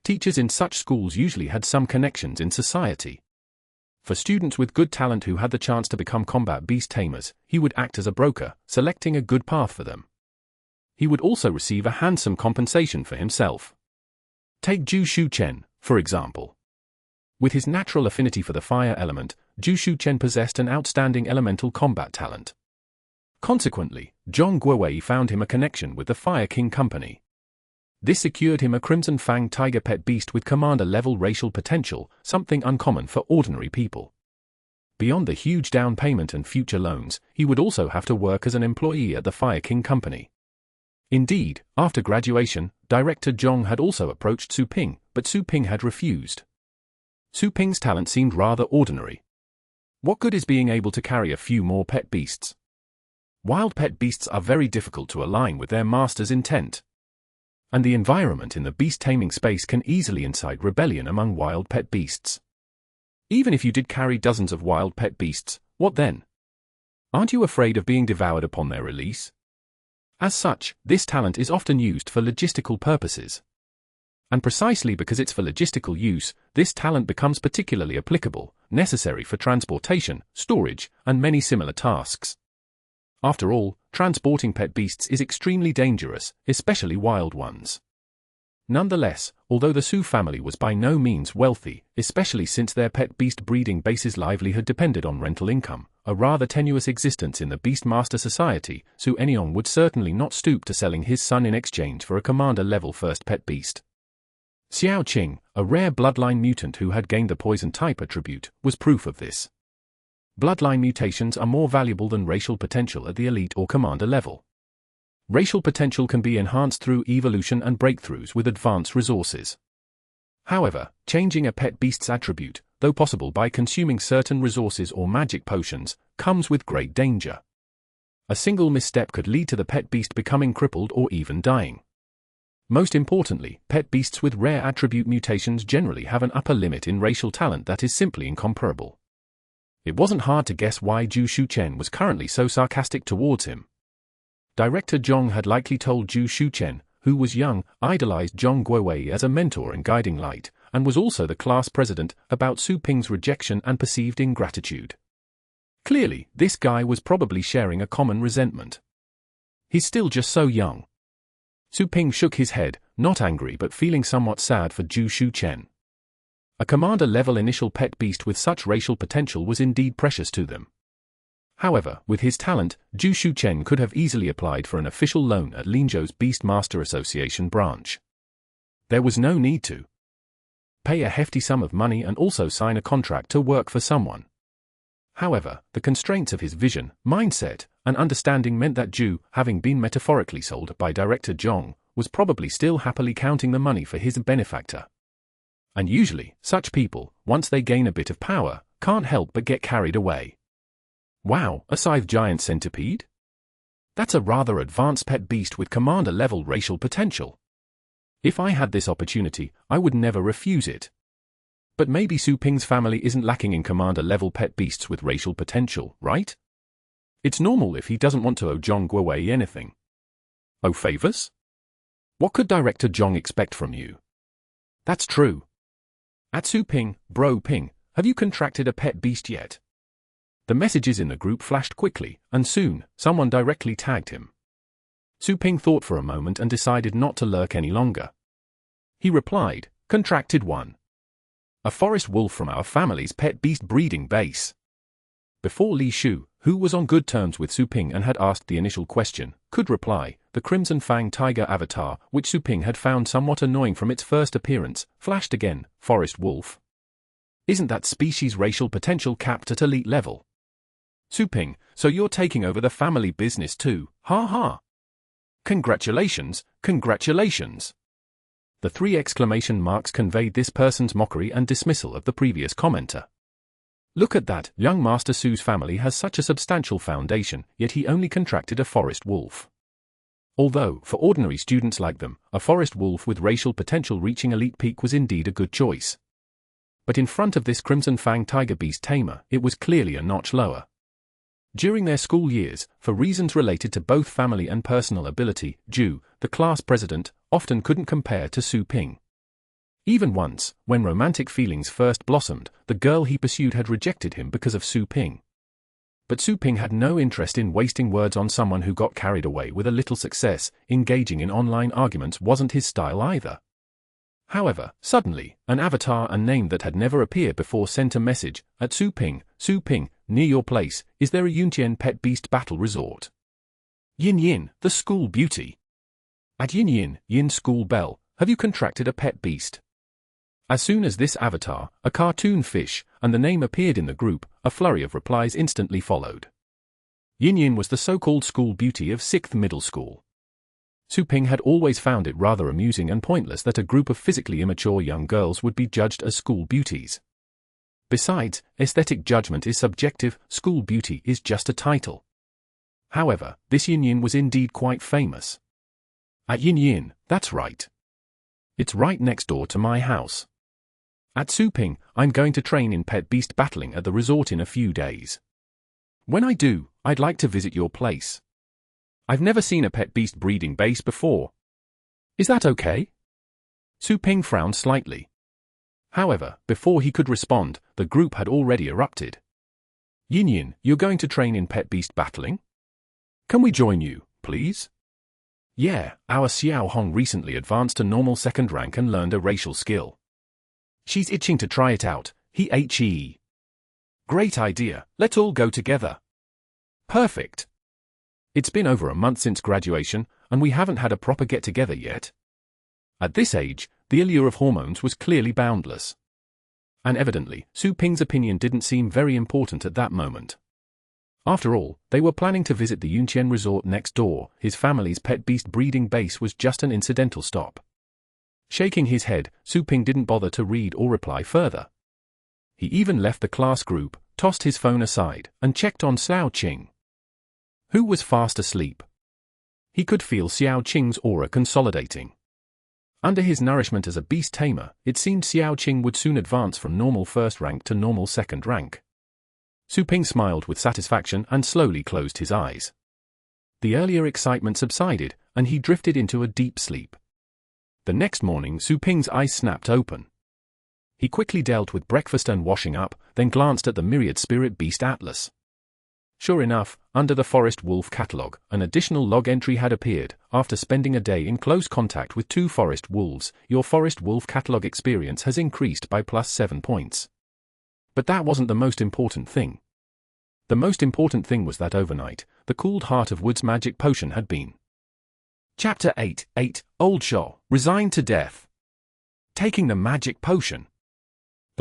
Teachers in such schools usually had some connections in society. For students with good talent who had the chance to become combat beast tamers, he would act as a broker, selecting a good path for them. He would also receive a handsome compensation for himself. Take Zhu Shuchen, for example. With his natural affinity for the fire element, Zhu Shuchen possessed an outstanding elemental combat talent. Consequently, Zhong Guowei found him a connection with the Fire King Company. This secured him a Crimson Fang tiger pet beast with commander-level racial potential, something uncommon for ordinary people. Beyond the huge down payment and future loans, he would also have to work as an employee at the Fire King Company. Indeed, after graduation, Director Zhong had also approached Su Ping, but Su Ping had refused. Su Ping's talent seemed rather ordinary. What good is being able to carry a few more pet beasts? Wild pet beasts are very difficult to align with their master's intent. And the environment in the beast-taming space can easily incite rebellion among wild pet beasts. Even if you did carry dozens of wild pet beasts, what then? Aren't you afraid of being devoured upon their release? As such, this talent is often used for logistical purposes. And precisely because it's for logistical use, this talent becomes particularly applicable, necessary for transportation, storage, and many similar tasks. After all, transporting pet beasts is extremely dangerous, especially wild ones. Nonetheless, although the Su family was by no means wealthy, especially since their pet beast breeding base's livelihood depended on rental income, a rather tenuous existence in the Beastmaster Society, Su Enyong would certainly not stoop to selling his son in exchange for a commander-level first pet beast. Xiao Qing, a rare bloodline mutant who had gained the poison type attribute, was proof of this. Bloodline mutations are more valuable than racial potential at the elite or commander level. Racial potential can be enhanced through evolution and breakthroughs with advanced resources. However, changing a pet beast's attribute, though possible by consuming certain resources or magic potions, comes with great danger. A single misstep could lead to the pet beast becoming crippled or even dying. Most importantly, pet beasts with rare attribute mutations generally have an upper limit in racial talent that is simply incomparable. It wasn't hard to guess why Zhu Shuchen was currently so sarcastic towards him. Director Zhong had likely told Zhu Shuchen, who was young, idolized Zhong Guowei as a mentor and guiding light, and was also the class president, about Su Ping's rejection and perceived ingratitude. Clearly, this guy was probably sharing a common resentment. He's still just so young. Su Ping shook his head, not angry but feeling somewhat sad for Zhu Shuchen. A commander-level initial pet beast with such racial potential was indeed precious to them. However, with his talent, Zhu Shuchen could have easily applied for an official loan at Linzhou's Beastmaster Association branch. There was no need to pay a hefty sum of money and also sign a contract to work for someone. However, the constraints of his vision, mindset, and understanding meant that Ju, having been metaphorically sold by director Jong, was probably still happily counting the money for his benefactor. And usually, such people, once they gain a bit of power, can't help but get carried away. Wow, a scythe giant centipede? That's a rather advanced pet beast with commander-level racial potential. If I had this opportunity, I would never refuse it. But maybe Su Ping's family isn't lacking in commander-level pet beasts with racial potential, right? It's normal if he doesn't want to owe Jong Guowei anything. Oh, favors? What could director Jong expect from you? That's true. At Su Ping, Bro Ping, have you contracted a pet beast yet? The messages in the group flashed quickly, and soon, someone directly tagged him. Su Ping thought for a moment and decided not to lurk any longer. He replied, contracted one. A forest wolf from our family's pet beast breeding base. Before Li Shu, who was on good terms with Su Ping and had asked the initial question, could reply, the Crimson Fang tiger avatar, which Su Ping had found somewhat annoying from its first appearance, flashed again, forest wolf. Isn't that species' racial potential capped at elite level? Su Ping, so you're taking over the family business too, ha ha. Congratulations, congratulations. The 3 exclamation marks conveyed this person's mockery and dismissal of the previous commenter. Look at that, young Master Su's family has such a substantial foundation, yet he only contracted a forest wolf. Although, for ordinary students like them, a forest wolf with racial potential reaching elite peak was indeed a good choice. But in front of this Crimson Fang tiger beast tamer, it was clearly a notch lower. During their school years, for reasons related to both family and personal ability, Ju, the class president, often couldn't compare to Su Ping. Even once, when romantic feelings first blossomed, the girl he pursued had rejected him because of Su Ping. But Su Ping had no interest in wasting words on someone who got carried away with a little success. Engaging in online arguments wasn't his style either. However, suddenly, an avatar and name that had never appeared before sent a message, at Su Ping, near your place, is there a Yuntian pet beast battle resort? Yin Yin, the school beauty. At Yin Yin School Bell, have you contracted a pet beast? As soon as this avatar, a cartoon fish, and the name appeared in the group, a flurry of replies instantly followed. Yin Yin was the so-called school beauty of 6th middle school. Su Ping had always found it rather amusing and pointless that a group of physically immature young girls would be judged as school beauties. Besides, aesthetic judgment is subjective, school beauty is just a title. However, this Yin Yin was indeed quite famous. At Yin Yin, that's right. It's right next door to my house. At Su Ping, I'm going to train in pet beast battling at the resort in a few days. When I do, I'd like to visit your place. I've never seen a pet beast breeding base before. Is that okay? Su Ping frowned slightly. However, before he could respond, the group had already erupted. Yin Yin, you're going to train in pet beast battling? Can we join you, please? Yeah, our Xiao Hong recently advanced to normal 2nd rank and learned a racial skill. She's itching to try it out, he. Great idea, let's all go together. Perfect. It's been over a month since graduation, and we haven't had a proper get-together yet. At this age, the allure of hormones was clearly boundless. And evidently, Su Ping's opinion didn't seem very important at that moment. After all, they were planning to visit the Yuntian resort next door. His family's pet beast breeding base was just an incidental stop. Shaking his head, Su Ping didn't bother to read or reply further. He even left the class group, tossed his phone aside, and checked on Xiao Qing, who was fast asleep. He could feel Xiao Qing's aura consolidating. Under his nourishment as a beast tamer, it seemed Xiao Qing would soon advance from normal 1st rank to normal 2nd rank. Su Ping smiled with satisfaction and slowly closed his eyes. The earlier excitement subsided, and he drifted into a deep sleep. The next morning, Su Ping's eyes snapped open. He quickly dealt with breakfast and washing up, then glanced at the myriad spirit beast atlas. Sure enough, under the Forest Wolf catalogue, an additional log entry had appeared. After spending a day in close contact with 2 forest wolves, your Forest Wolf catalogue experience has increased by +7 points. But that wasn't the most important thing. The most important thing was that overnight, the cooled Heart of Wood's magic potion had been. Chapter 8, Old Shaw, resigned to death. Taking the magic potion.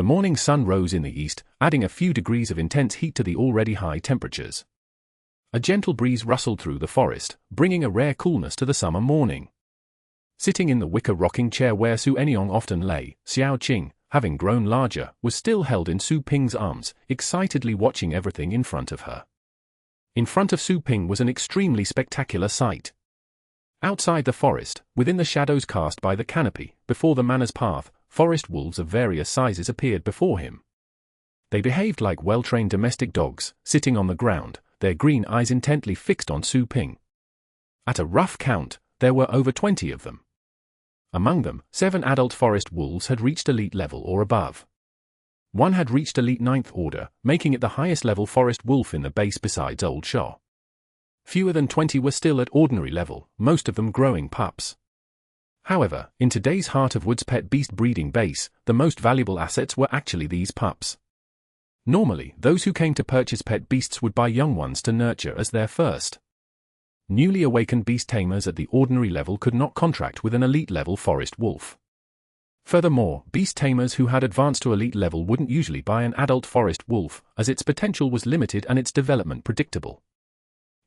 The morning sun rose in the east, adding a few degrees of intense heat to the already high temperatures. A gentle breeze rustled through the forest, bringing a rare coolness to the summer morning. Sitting in the wicker rocking chair where Su Enyong often lay, Xiao Qing, having grown larger, was still held in Su Ping's arms, excitedly watching everything in front of her. In front of Su Ping was an extremely spectacular sight. Outside the forest, within the shadows cast by the canopy, before the manor's path, forest wolves of various sizes appeared before him. They behaved like well-trained domestic dogs, sitting on the ground, their green eyes intently fixed on Su Ping. At a rough count, there were over 20 of them. Among them, 7 adult forest wolves had reached elite level or above. One had reached elite 9th order, making it the highest level forest wolf in the base besides Old Shaw. Fewer than 20 were still at ordinary level, most of them growing pups. However, in today's Heart of Woods pet beast breeding base, the most valuable assets were actually these pups. Normally, those who came to purchase pet beasts would buy young ones to nurture as their first. Newly awakened beast tamers at the ordinary level could not contract with an elite level forest wolf. Furthermore, beast tamers who had advanced to elite level wouldn't usually buy an adult forest wolf, as its potential was limited and its development predictable.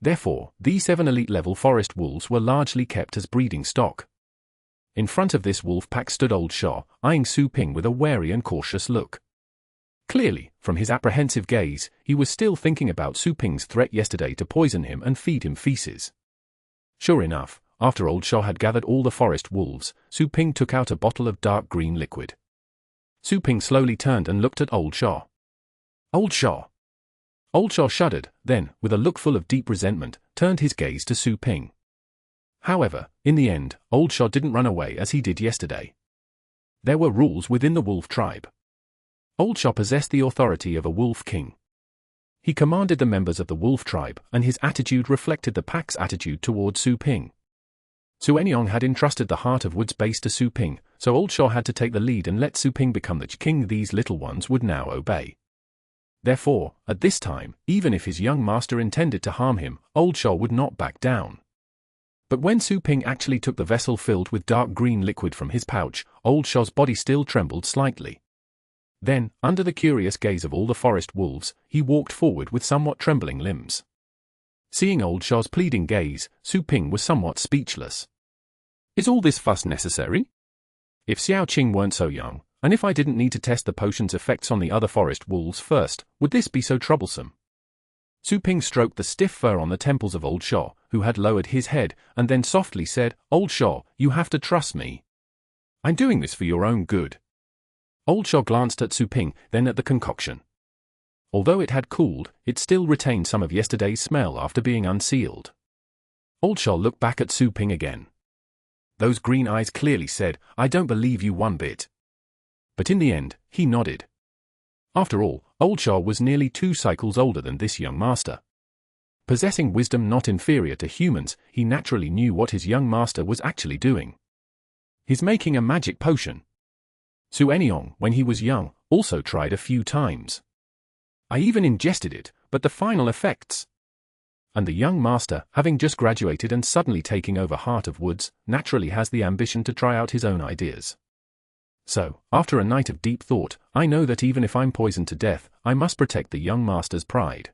Therefore, these 7 elite level forest wolves were largely kept as breeding stock. In front of this wolf pack stood Old Shaw, eyeing Su Ping with a wary and cautious look. Clearly, from his apprehensive gaze, he was still thinking about Su Ping's threat yesterday to poison him and feed him feces. Sure enough, after Old Shaw had gathered all the forest wolves, Su Ping took out a bottle of dark green liquid. Su Ping slowly turned and looked at Old Shaw. Old Shaw! Old Shaw shuddered, then, with a look full of deep resentment, turned his gaze to Su Ping. However, in the end, Old Shaw didn't run away as he did yesterday. There were rules within the wolf tribe. Old Shaw possessed the authority of a wolf king. He commanded the members of the wolf tribe, and his attitude reflected the pack's attitude toward Su Ping. Su Enyong had entrusted the Heart of Woods base to Su Ping, so Old Shaw had to take the lead and let Su Ping become the king these little ones would now obey. Therefore, at this time, even if his young master intended to harm him, Old Shaw would not back down. But when Su Ping actually took the vessel filled with dark green liquid from his pouch, Old Shaw's body still trembled slightly. Then, under the curious gaze of all the forest wolves, he walked forward with somewhat trembling limbs. Seeing Old Shaw's pleading gaze, Su Ping was somewhat speechless. Is all this fuss necessary? If Xiao Qing weren't so young, and if I didn't need to test the potion's effects on the other forest wolves first, would this be so troublesome? Su Ping stroked the stiff fur on the temples of Old Shaw, who had lowered his head, and then softly said, Old Shaw, you have to trust me. I'm doing this for your own good. Old Shaw glanced at Su Ping, then at the concoction. Although it had cooled, it still retained some of yesterday's smell after being unsealed. Old Shaw looked back at Su Ping again. Those green eyes clearly said, I don't believe you one bit. But in the end, he nodded. After all, Old Shaw was nearly 2 cycles older than this young master. Possessing wisdom not inferior to humans, he naturally knew what his young master was actually doing. He's making a magic potion. Su Enyong, when he was young, also tried a few times. I even ingested it, but the final effects. And the young master, having just graduated and suddenly taking over Heart of Woods, naturally has the ambition to try out his own ideas. So, after a night of deep thought, I know that even if I'm poisoned to death, I must protect the young master's pride.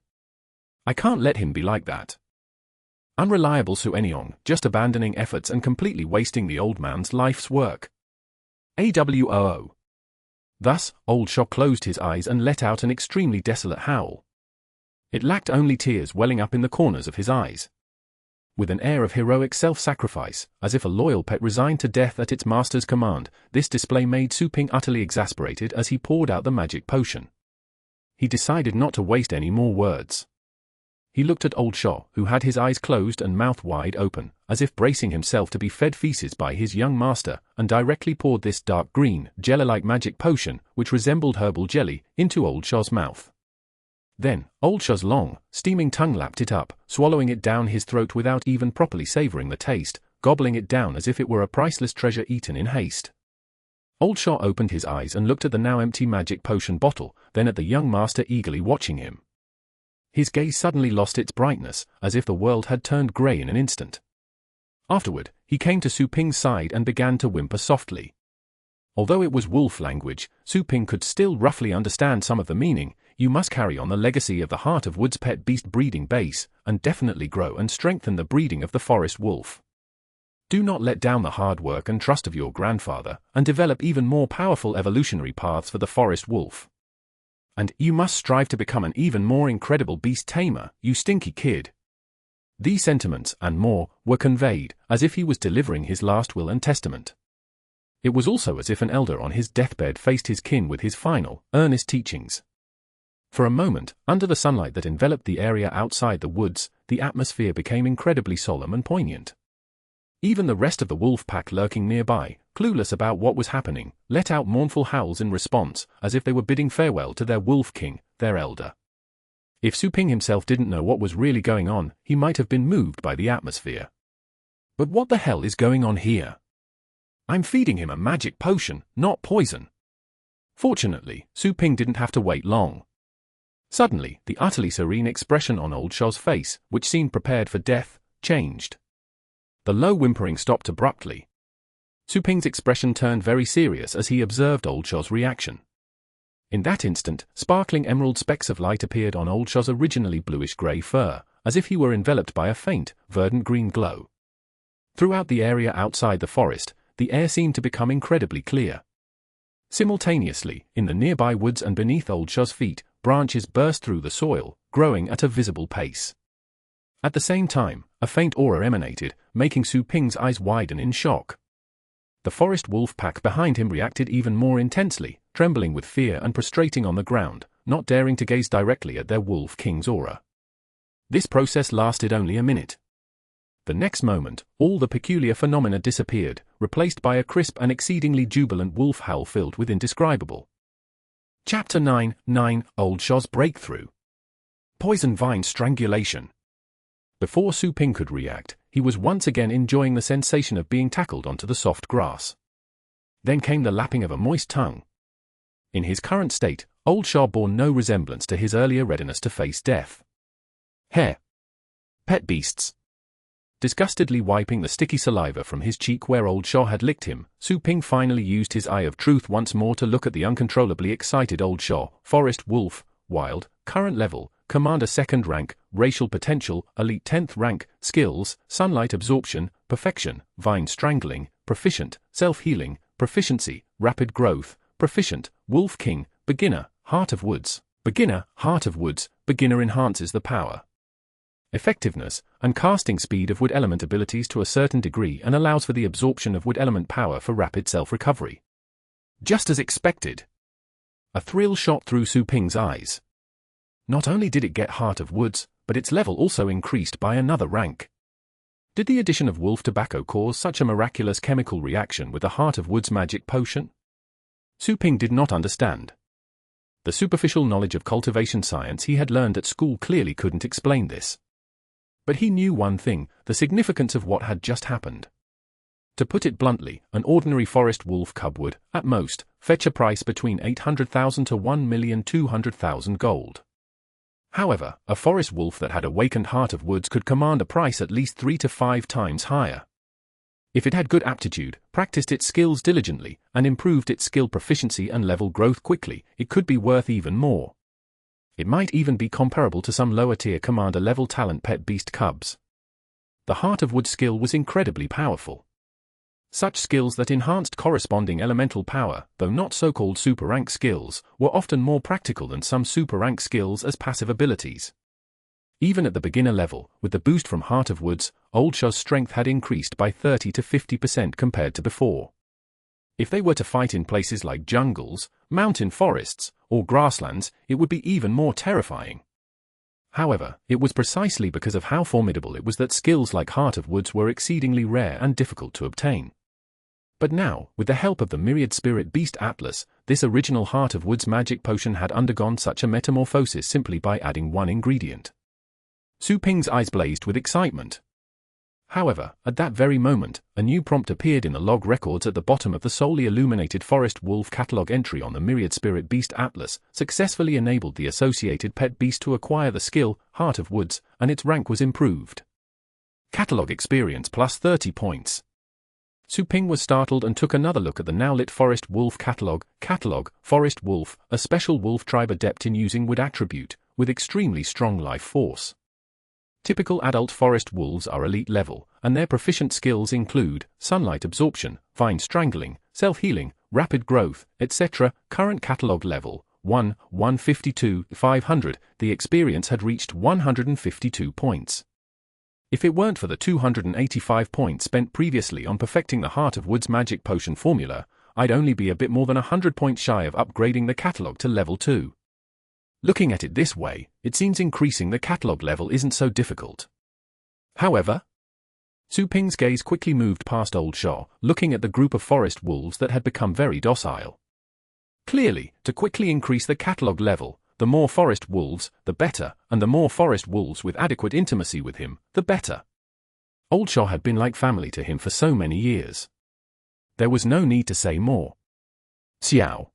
I can't let him be like that. Unreliable Su Enyong, just abandoning efforts and completely wasting the old man's life's work. AWOO. Thus, Old Shaw closed his eyes and let out an extremely desolate howl. It lacked only tears welling up in the corners of his eyes. With an air of heroic self-sacrifice, as if a loyal pet resigned to death at its master's command, this display made Su Ping utterly exasperated as he poured out the magic potion. He decided not to waste any more words. He looked at Old Shaw, who had his eyes closed and mouth wide open, as if bracing himself to be fed feces by his young master, and directly poured this dark green, jelly-like magic potion, which resembled herbal jelly, into Old Shaw's mouth. Then, Old Shaw's long, steaming tongue lapped it up, swallowing it down his throat without even properly savoring the taste, gobbling it down as if it were a priceless treasure eaten in haste. Old Shaw opened his eyes and looked at the now empty magic potion bottle, then at the young master eagerly watching him. His gaze suddenly lost its brightness, as if the world had turned grey in an instant. Afterward, he came to Su Ping's side and began to whimper softly. Although it was wolf language, Su Ping could still roughly understand some of the meaning. You must carry on the legacy of the Heart of Woods pet beast breeding base, and definitely grow and strengthen the breeding of the forest wolf. Do not let down the hard work and trust of your grandfather, and develop even more powerful evolutionary paths for the forest wolf. And you must strive to become an even more incredible beast tamer, you stinky kid. These sentiments, and more, were conveyed, as if he was delivering his last will and testament. It was also as if an elder on his deathbed faced his kin with his final, earnest teachings. For a moment, under the sunlight that enveloped the area outside the woods, the atmosphere became incredibly solemn and poignant. Even the rest of the wolf pack lurking nearby, clueless about what was happening, let out mournful howls in response, as if they were bidding farewell to their wolf king, their elder. If Su Ping himself didn't know what was really going on, he might have been moved by the atmosphere. But what the hell is going on here? I'm feeding him a magic potion, not poison. Fortunately, Su Ping didn't have to wait long. Suddenly, the utterly serene expression on Old Shaw's face, which seemed prepared for death, changed. The low whimpering stopped abruptly. Su Ping's expression turned very serious as he observed Old Shaw's reaction. In that instant, sparkling emerald specks of light appeared on Old Shaw's originally bluish-grey fur, as if he were enveloped by a faint, verdant green glow. Throughout the area outside the forest, the air seemed to become incredibly clear. Simultaneously, in the nearby woods and beneath Old Shaw's feet, branches burst through the soil, growing at a visible pace. At the same time, a faint aura emanated, making Su Ping's eyes widen in shock. The forest wolf pack behind him reacted even more intensely, trembling with fear and prostrating on the ground, not daring to gaze directly at their wolf king's aura. This process lasted only a minute. The next moment, all the peculiar phenomena disappeared, replaced by a crisp and exceedingly jubilant wolf howl filled with indescribable. Chapter 9 Old Shaw's Breakthrough. Poison Vine Strangulation. Before Su Ping could react, he was once again enjoying the sensation of being tackled onto the soft grass. Then came the lapping of a moist tongue. In his current state, Old Shaw bore no resemblance to his earlier readiness to face death. Hair. Pet beasts. Disgustedly wiping the sticky saliva from his cheek where Old Shaw had licked him, Su Ping finally used his eye of truth once more to look at the uncontrollably excited Old Shaw. Forest wolf, wild, current level, Commander 2nd rank, racial potential, elite 10th rank, skills, sunlight absorption, perfection, vine strangling, proficient, self-healing, proficiency, rapid growth, proficient, wolf king, beginner, heart of woods, beginner, heart of woods, beginner enhances the power, effectiveness, and casting speed of wood element abilities to a certain degree and allows for the absorption of wood element power for rapid self-recovery. Just as expected. A thrill shot through Su Ping's eyes. Not only did it get Heart of Woods, but its level also increased by another rank. Did the addition of wolf tobacco cause such a miraculous chemical reaction with the Heart of Woods magic potion? Su Ping did not understand. The superficial knowledge of cultivation science he had learned at school clearly couldn't explain this. But he knew one thing, the significance of what had just happened. To put it bluntly, an ordinary forest wolf cub would, at most, fetch a price between 800,000 to 1,200,000 gold. However, a forest wolf that had awakened Heart of Woods could command a price at least 3 to 5 times higher. If it had good aptitude, practiced its skills diligently, and improved its skill proficiency and level growth quickly, it could be worth even more. It might even be comparable to some lower-tier commander-level talent pet beast cubs. The Heart of Woods skill was incredibly powerful. Such skills that enhanced corresponding elemental power, though not so-called super-rank skills, were often more practical than some super-rank skills as passive abilities. Even at the beginner level, with the boost from Heart of Woods, Old Shaw's strength had increased by 30 to 50% compared to before. If they were to fight in places like jungles, mountain forests, or grasslands, it would be even more terrifying. However, it was precisely because of how formidable it was that skills like Heart of Woods were exceedingly rare and difficult to obtain. But now, with the help of the Myriad Spirit Beast Atlas, this original Heart of Woods magic potion had undergone such a metamorphosis simply by adding one ingredient. Su Ping's eyes blazed with excitement. However, at that very moment, a new prompt appeared in the log records at the bottom of the solely illuminated Forest Wolf catalog entry on the Myriad Spirit Beast Atlas, successfully enabled the associated pet beast to acquire the skill, Heart of Woods, and its rank was improved. Catalog experience plus 30 points. Su Ping was startled and took another look at the now-lit Forest Wolf catalog. Forest Wolf, a special wolf tribe adept in using wood attribute, with extremely strong life force. Typical adult forest wolves are elite level, and their proficient skills include sunlight absorption, vine strangling, self-healing, rapid growth, etc. Current catalog level 1, 152, 500. The experience had reached 152 points. If it weren't for the 285 points spent previously on perfecting the Heart of Woods magic potion formula, I'd only be a bit more than 100 points shy of upgrading the catalog to level 2. Looking at it this way, it seems increasing the catalog level isn't so difficult. However, Su Ping's gaze quickly moved past Old Shaw, looking at the group of forest wolves that had become very docile. Clearly, to quickly increase the catalog level, the more forest wolves, the better, and the more forest wolves with adequate intimacy with him, the better. Old Shaw had been like family to him for so many years. There was no need to say more. Xiao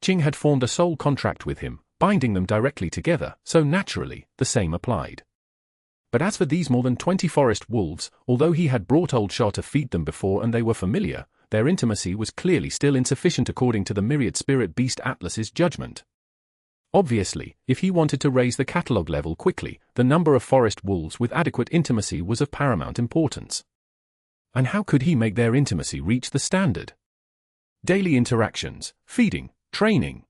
Qing had formed a soul contract with him, binding them directly together, so naturally, the same applied. But as for these more than 20 forest wolves, although he had brought Old Shaw to feed them before and they were familiar, their intimacy was clearly still insufficient according to the myriad spirit beast Atlas's judgment. Obviously, if he wanted to raise the catalog level quickly, the number of forest wolves with adequate intimacy was of paramount importance. And how could he make their intimacy reach the standard? Daily interactions, feeding, training.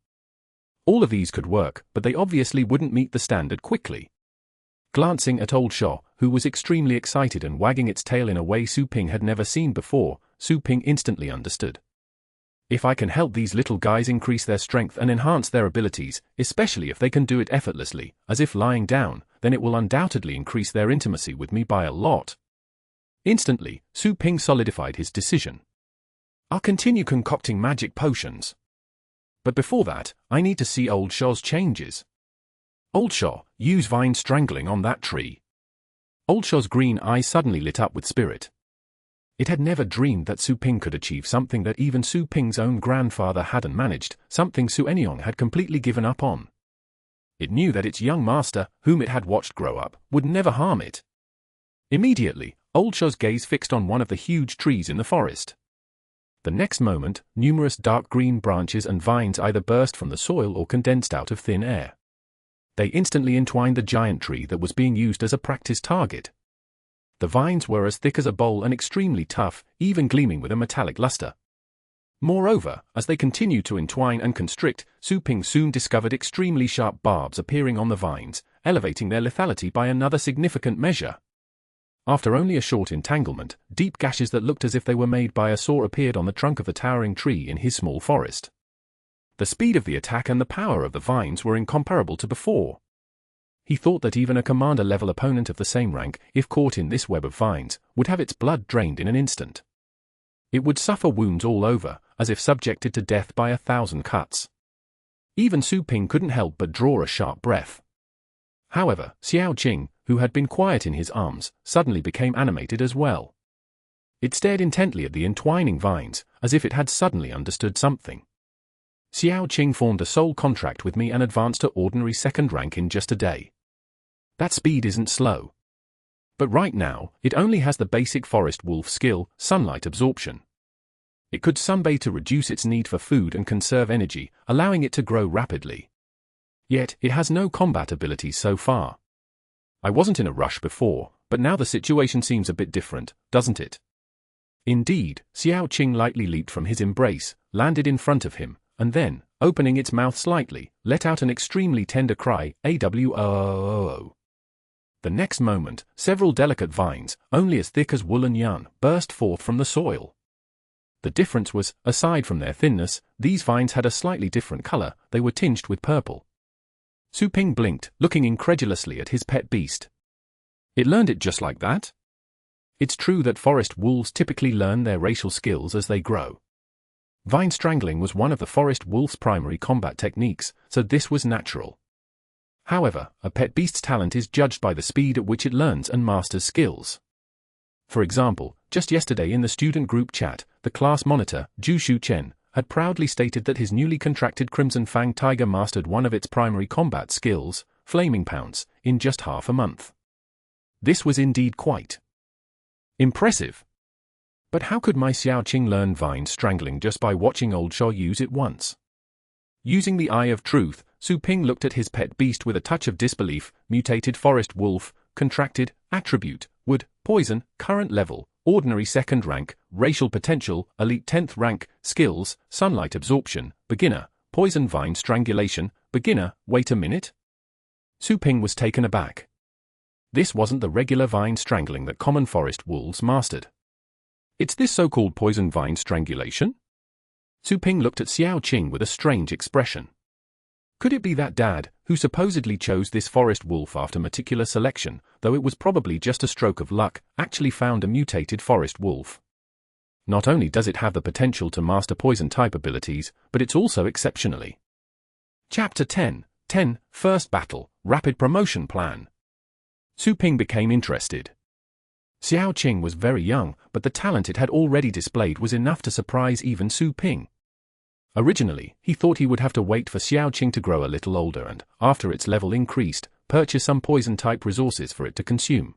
All of these could work, but they obviously wouldn't meet the standard quickly. Glancing at Old Shaw, who was extremely excited and wagging its tail in a way Su Ping had never seen before, Su Ping instantly understood. If I can help these little guys increase their strength and enhance their abilities, especially if they can do it effortlessly, as if lying down, then it will undoubtedly increase their intimacy with me by a lot. Instantly, Su Ping solidified his decision. I'll continue concocting magic potions. But before that, I need to see Old Shaw's changes. Old Shaw, use vine strangling on that tree. Old Shaw's green eyes suddenly lit up with spirit. It had never dreamed that Su Ping could achieve something that even Su Ping's own grandfather hadn't managed, something Su Enyong had completely given up on. It knew that its young master, whom it had watched grow up, would never harm it. Immediately, Old Shaw's gaze fixed on one of the huge trees in the forest. The next moment, numerous dark green branches and vines either burst from the soil or condensed out of thin air. They instantly entwined the giant tree that was being used as a practice target. The vines were as thick as a bowl and extremely tough, even gleaming with a metallic luster. Moreover, as they continued to entwine and constrict, Su Ping soon discovered extremely sharp barbs appearing on the vines, elevating their lethality by another significant measure. After only a short entanglement, deep gashes that looked as if they were made by a saw appeared on the trunk of the towering tree in his small forest. The speed of the attack and the power of the vines were incomparable to before. He thought that even a commander-level opponent of the same rank, if caught in this web of vines, would have its blood drained in an instant. It would suffer wounds all over, as if subjected to death by 1,000 cuts. Even Su Ping couldn't help but draw a sharp breath. However, Xiao Qing, who had been quiet in his arms, suddenly became animated as well. It stared intently at the entwining vines, as if it had suddenly understood something. Xiao Qing formed a soul contract with me and advanced to ordinary second rank in just a day. That speed isn't slow. But right now, it only has the basic forest wolf skill, sunlight absorption. It could sunbathe to reduce its need for food and conserve energy, allowing it to grow rapidly. Yet, it has no combat abilities so far. I wasn't in a rush before, but now the situation seems a bit different, doesn't it? Indeed, Xiao Qing lightly leaped from his embrace, landed in front of him, and then, opening its mouth slightly, let out an extremely tender cry, "Awoo." The next moment, several delicate vines, only as thick as woolen yarn, burst forth from the soil. The difference was, aside from their thinness, these vines had a slightly different color, they were tinged with purple. Su Ping blinked, looking incredulously at his pet beast. It learned it just like that? It's true that forest wolves typically learn their racial skills as they grow. Vine strangling was one of the forest wolf's primary combat techniques, so this was natural. However, a pet beast's talent is judged by the speed at which it learns and masters skills. For example, just yesterday in the student group chat, the class monitor, Ju Shu Chen, had proudly stated that his newly contracted Crimson Fang tiger mastered one of its primary combat skills, Flaming Pounce, in just half a month. This was indeed quite impressive. But how could my Xiaoqing learn vine strangling just by watching old Shaw use it once? Using the eye of truth, Su Ping looked at his pet beast with a touch of disbelief. Mutated forest wolf, contracted, attribute, wood, poison, current level, ordinary 2nd rank, racial potential, elite 10th rank, skills, sunlight absorption, beginner, poison vine strangulation, beginner. Wait a minute? Su Ping was taken aback. This wasn't the regular vine strangling that common forest wolves mastered. It's this so-called poison vine strangulation? Su Ping looked at Xiaoqing with a strange expression. Could it be that Dad, who supposedly chose this forest wolf after meticulous selection, though it was probably just a stroke of luck, actually found a mutated forest wolf? Not only does it have the potential to master poison-type abilities, but it's also exceptionally. Chapter 10, First Battle, Rapid Promotion Plan. Su Ping became interested. Xiaoqing was very young, but the talent it had already displayed was enough to surprise even Su Ping. Originally, he thought he would have to wait for Xiaoqing to grow a little older and, after its level increased, purchase some poison-type resources for it to consume.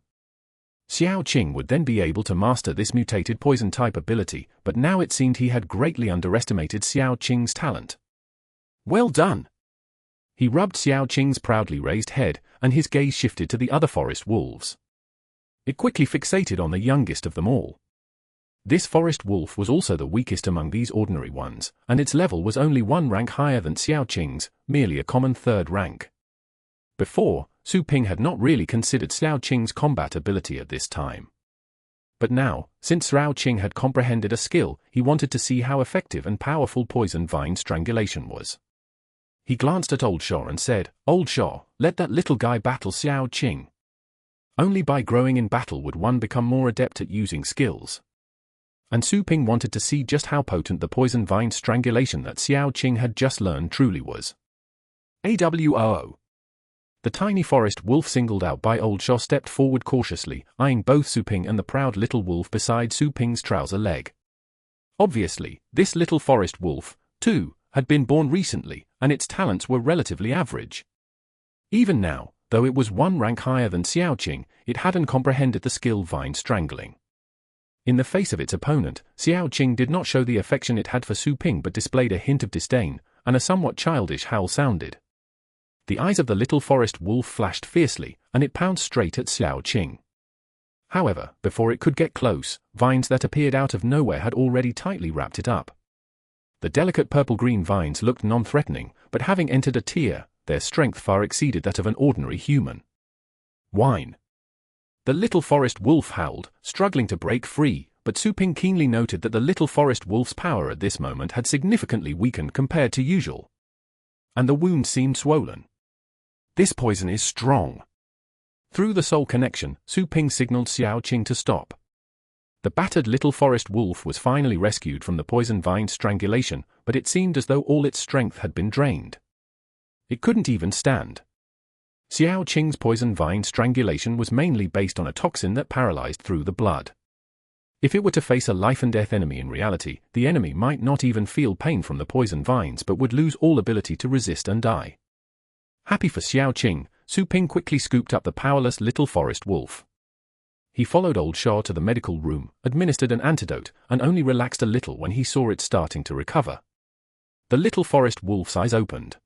Xiaoqing would then be able to master this mutated poison-type ability, but now it seemed he had greatly underestimated Xiaoqing's talent. Well done! He rubbed Xiaoqing's proudly raised head, and his gaze shifted to the other forest wolves. It quickly fixated on the youngest of them all. This forest wolf was also the weakest among these ordinary ones, and its level was only 1 rank higher than Xiaoqing's, merely a common 3rd rank. Before, Su Ping had not really considered Xiaoqing's combat ability at this time. But now, since Xiaoqing had comprehended a skill, he wanted to see how effective and powerful poison vine strangulation was. He glanced at Old Shaw and said, "Old Shaw, let that little guy battle Xiaoqing. Only by growing in battle would one become more adept at using skills." And Su Ping wanted to see just how potent the poison vine strangulation that Xiaoqing had just learned truly was. AWOO. The tiny forest wolf singled out by Old Shaw stepped forward cautiously, eyeing both Su Ping and the proud little wolf beside Su Ping's trouser leg. Obviously, this little forest wolf, too, had been born recently, and its talents were relatively average. Even now, though it was 1 rank higher than Xiaoqing, it hadn't comprehended the skill vine strangling. In the face of its opponent, Xiaoqing did not show the affection it had for Su Ping but displayed a hint of disdain, and a somewhat childish howl sounded. The eyes of the little forest wolf flashed fiercely, and it pounced straight at Xiaoqing. However, before it could get close, vines that appeared out of nowhere had already tightly wrapped it up. The delicate purple-green vines looked non-threatening, but having entered a tier, their strength far exceeded that of an ordinary human. Whine. The little forest wolf howled, struggling to break free, but Su Ping keenly noted that the little forest wolf's power at this moment had significantly weakened compared to usual. And the wound seemed swollen. This poison is strong. Through the soul connection, Su Ping signaled Xiaoqing to stop. The battered little forest wolf was finally rescued from the poison vine strangulation, but it seemed as though all its strength had been drained. It couldn't even stand. Xiaoqing's poison vine strangulation was mainly based on a toxin that paralyzed through the blood. If it were to face a life-and-death enemy in reality, the enemy might not even feel pain from the poison vines but would lose all ability to resist and die. Happy for Xiaoqing, Su Ping quickly scooped up the powerless little forest wolf. He followed Old Shaw to the medical room, administered an antidote, and only relaxed a little when he saw it starting to recover. The little forest wolf's eyes opened.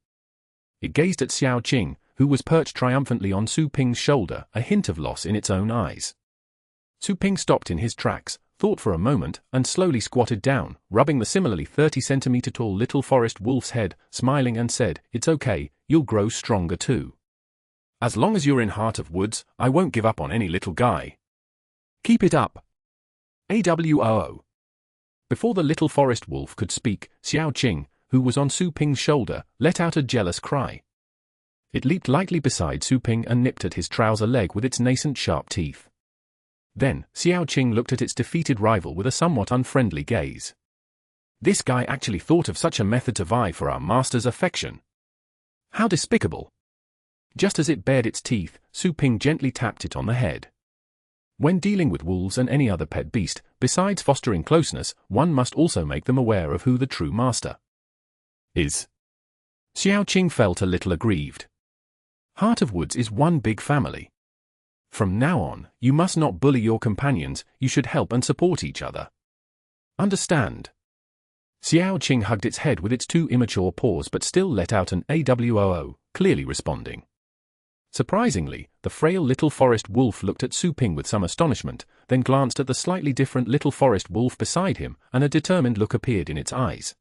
It gazed at Xiaoqing, who was perched triumphantly on Su Ping's shoulder, a hint of loss in its own eyes. Su Ping stopped in his tracks, thought for a moment, and slowly squatted down, rubbing the similarly 30-centimeter tall little forest wolf's head, smiling and said, "It's okay, you'll grow stronger too. As long as you're in Heart of Woods, I won't give up on any little guy. Keep it up." AWOO. Before the little forest wolf could speak, Xiaoqing, who was on Su Ping's shoulder, let out a jealous cry. It leaped lightly beside Su Ping and nipped at his trouser leg with its nascent sharp teeth. Then, Xiaoqing looked at its defeated rival with a somewhat unfriendly gaze. This guy actually thought of such a method to vie for our master's affection. How despicable! Just as it bared its teeth, Su Ping gently tapped it on the head. When dealing with wolves and any other pet beast, besides fostering closeness, one must also make them aware of who the true master is. Xiaoqing felt a little aggrieved. Heart of Woods is one big family. From now on, you must not bully your companions, you should help and support each other. Understand? Xiao Qing hugged its head with its two immature paws but still let out an AWOO, clearly responding. Surprisingly, the frail little forest wolf looked at Su Ping with some astonishment, then glanced at the slightly different little forest wolf beside him, and a determined look appeared in its eyes.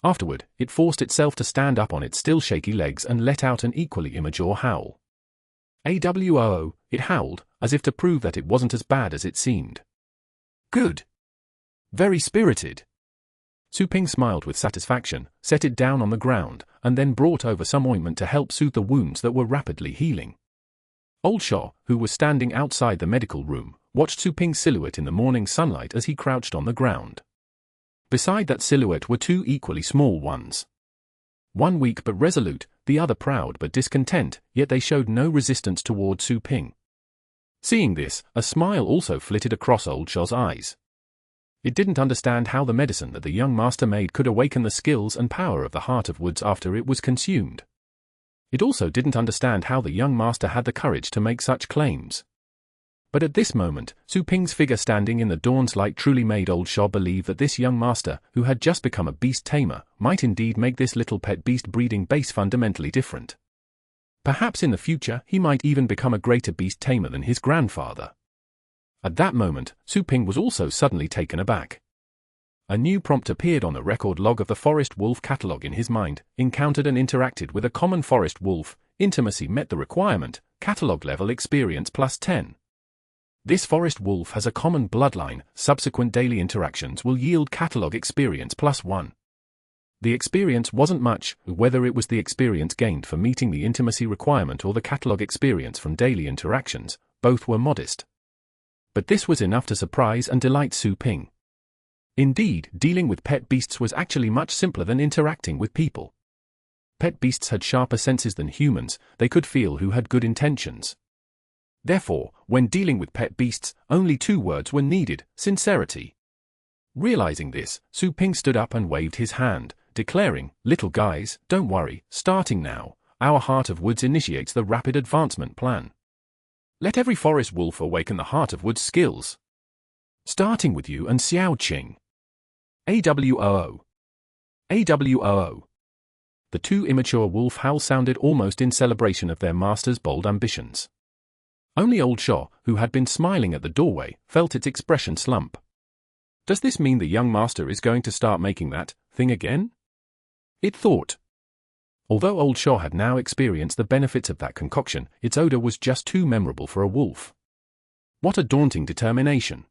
Afterward, it forced itself to stand up on its still shaky legs and let out an equally immature howl. AWOO, it howled, as if to prove that it wasn't as bad as it seemed. Good. Very spirited. Su Ping smiled with satisfaction, set it down on the ground, and then brought over some ointment to help soothe the wounds that were rapidly healing. Old Shaw, who was standing outside the medical room, watched Su Ping's silhouette in the morning sunlight as he crouched on the ground. Beside that silhouette were two equally small ones. One weak but resolute, the other proud but discontent, yet they showed no resistance toward Su Ping. Seeing this, a smile also flitted across Old Shaw's eyes. It didn't understand how the medicine that the young master made could awaken the skills and power of the Heart of Woods after it was consumed. It also didn't understand how the young master had the courage to make such claims. But at this moment, Su Ping's figure standing in the dawn's light truly made Old Shaw believe that this young master, who had just become a beast tamer, might indeed make this little pet beast breeding base fundamentally different. Perhaps in the future he might even become a greater beast tamer than his grandfather. At that moment, Su Ping was also suddenly taken aback. A new prompt appeared on the record log of the Forest Wolf catalog in his mind, encountered and interacted with a common Forest Wolf, intimacy met the requirement, catalog level experience plus 10. This Forest Wolf has a common bloodline, subsequent daily interactions will yield catalog experience plus 1. The experience wasn't much, whether it was the experience gained for meeting the intimacy requirement or the catalog experience from daily interactions, both were modest. But this was enough to surprise and delight Su Ping. Indeed, dealing with pet beasts was actually much simpler than interacting with people. Pet beasts had sharper senses than humans, they could feel who had good intentions. Therefore, when dealing with pet beasts, only two words were needed: sincerity. Realizing this, Su Ping stood up and waved his hand, declaring, "Little guys, don't worry, starting now, our Heart of Woods initiates the Rapid Advancement Plan. Let every forest wolf awaken the Heart of Woods skills. Starting with you and Xiao Qing. AWOO. AWOO." The two immature wolf howls sounded almost in celebration of their master's bold ambitions. Only Old Shaw, who had been smiling at the doorway, felt its expression slump. Does this mean the young master is going to start making that thing again? It thought. Although Old Shaw had now experienced the benefits of that concoction, its odor was just too memorable for a wolf. What a daunting determination.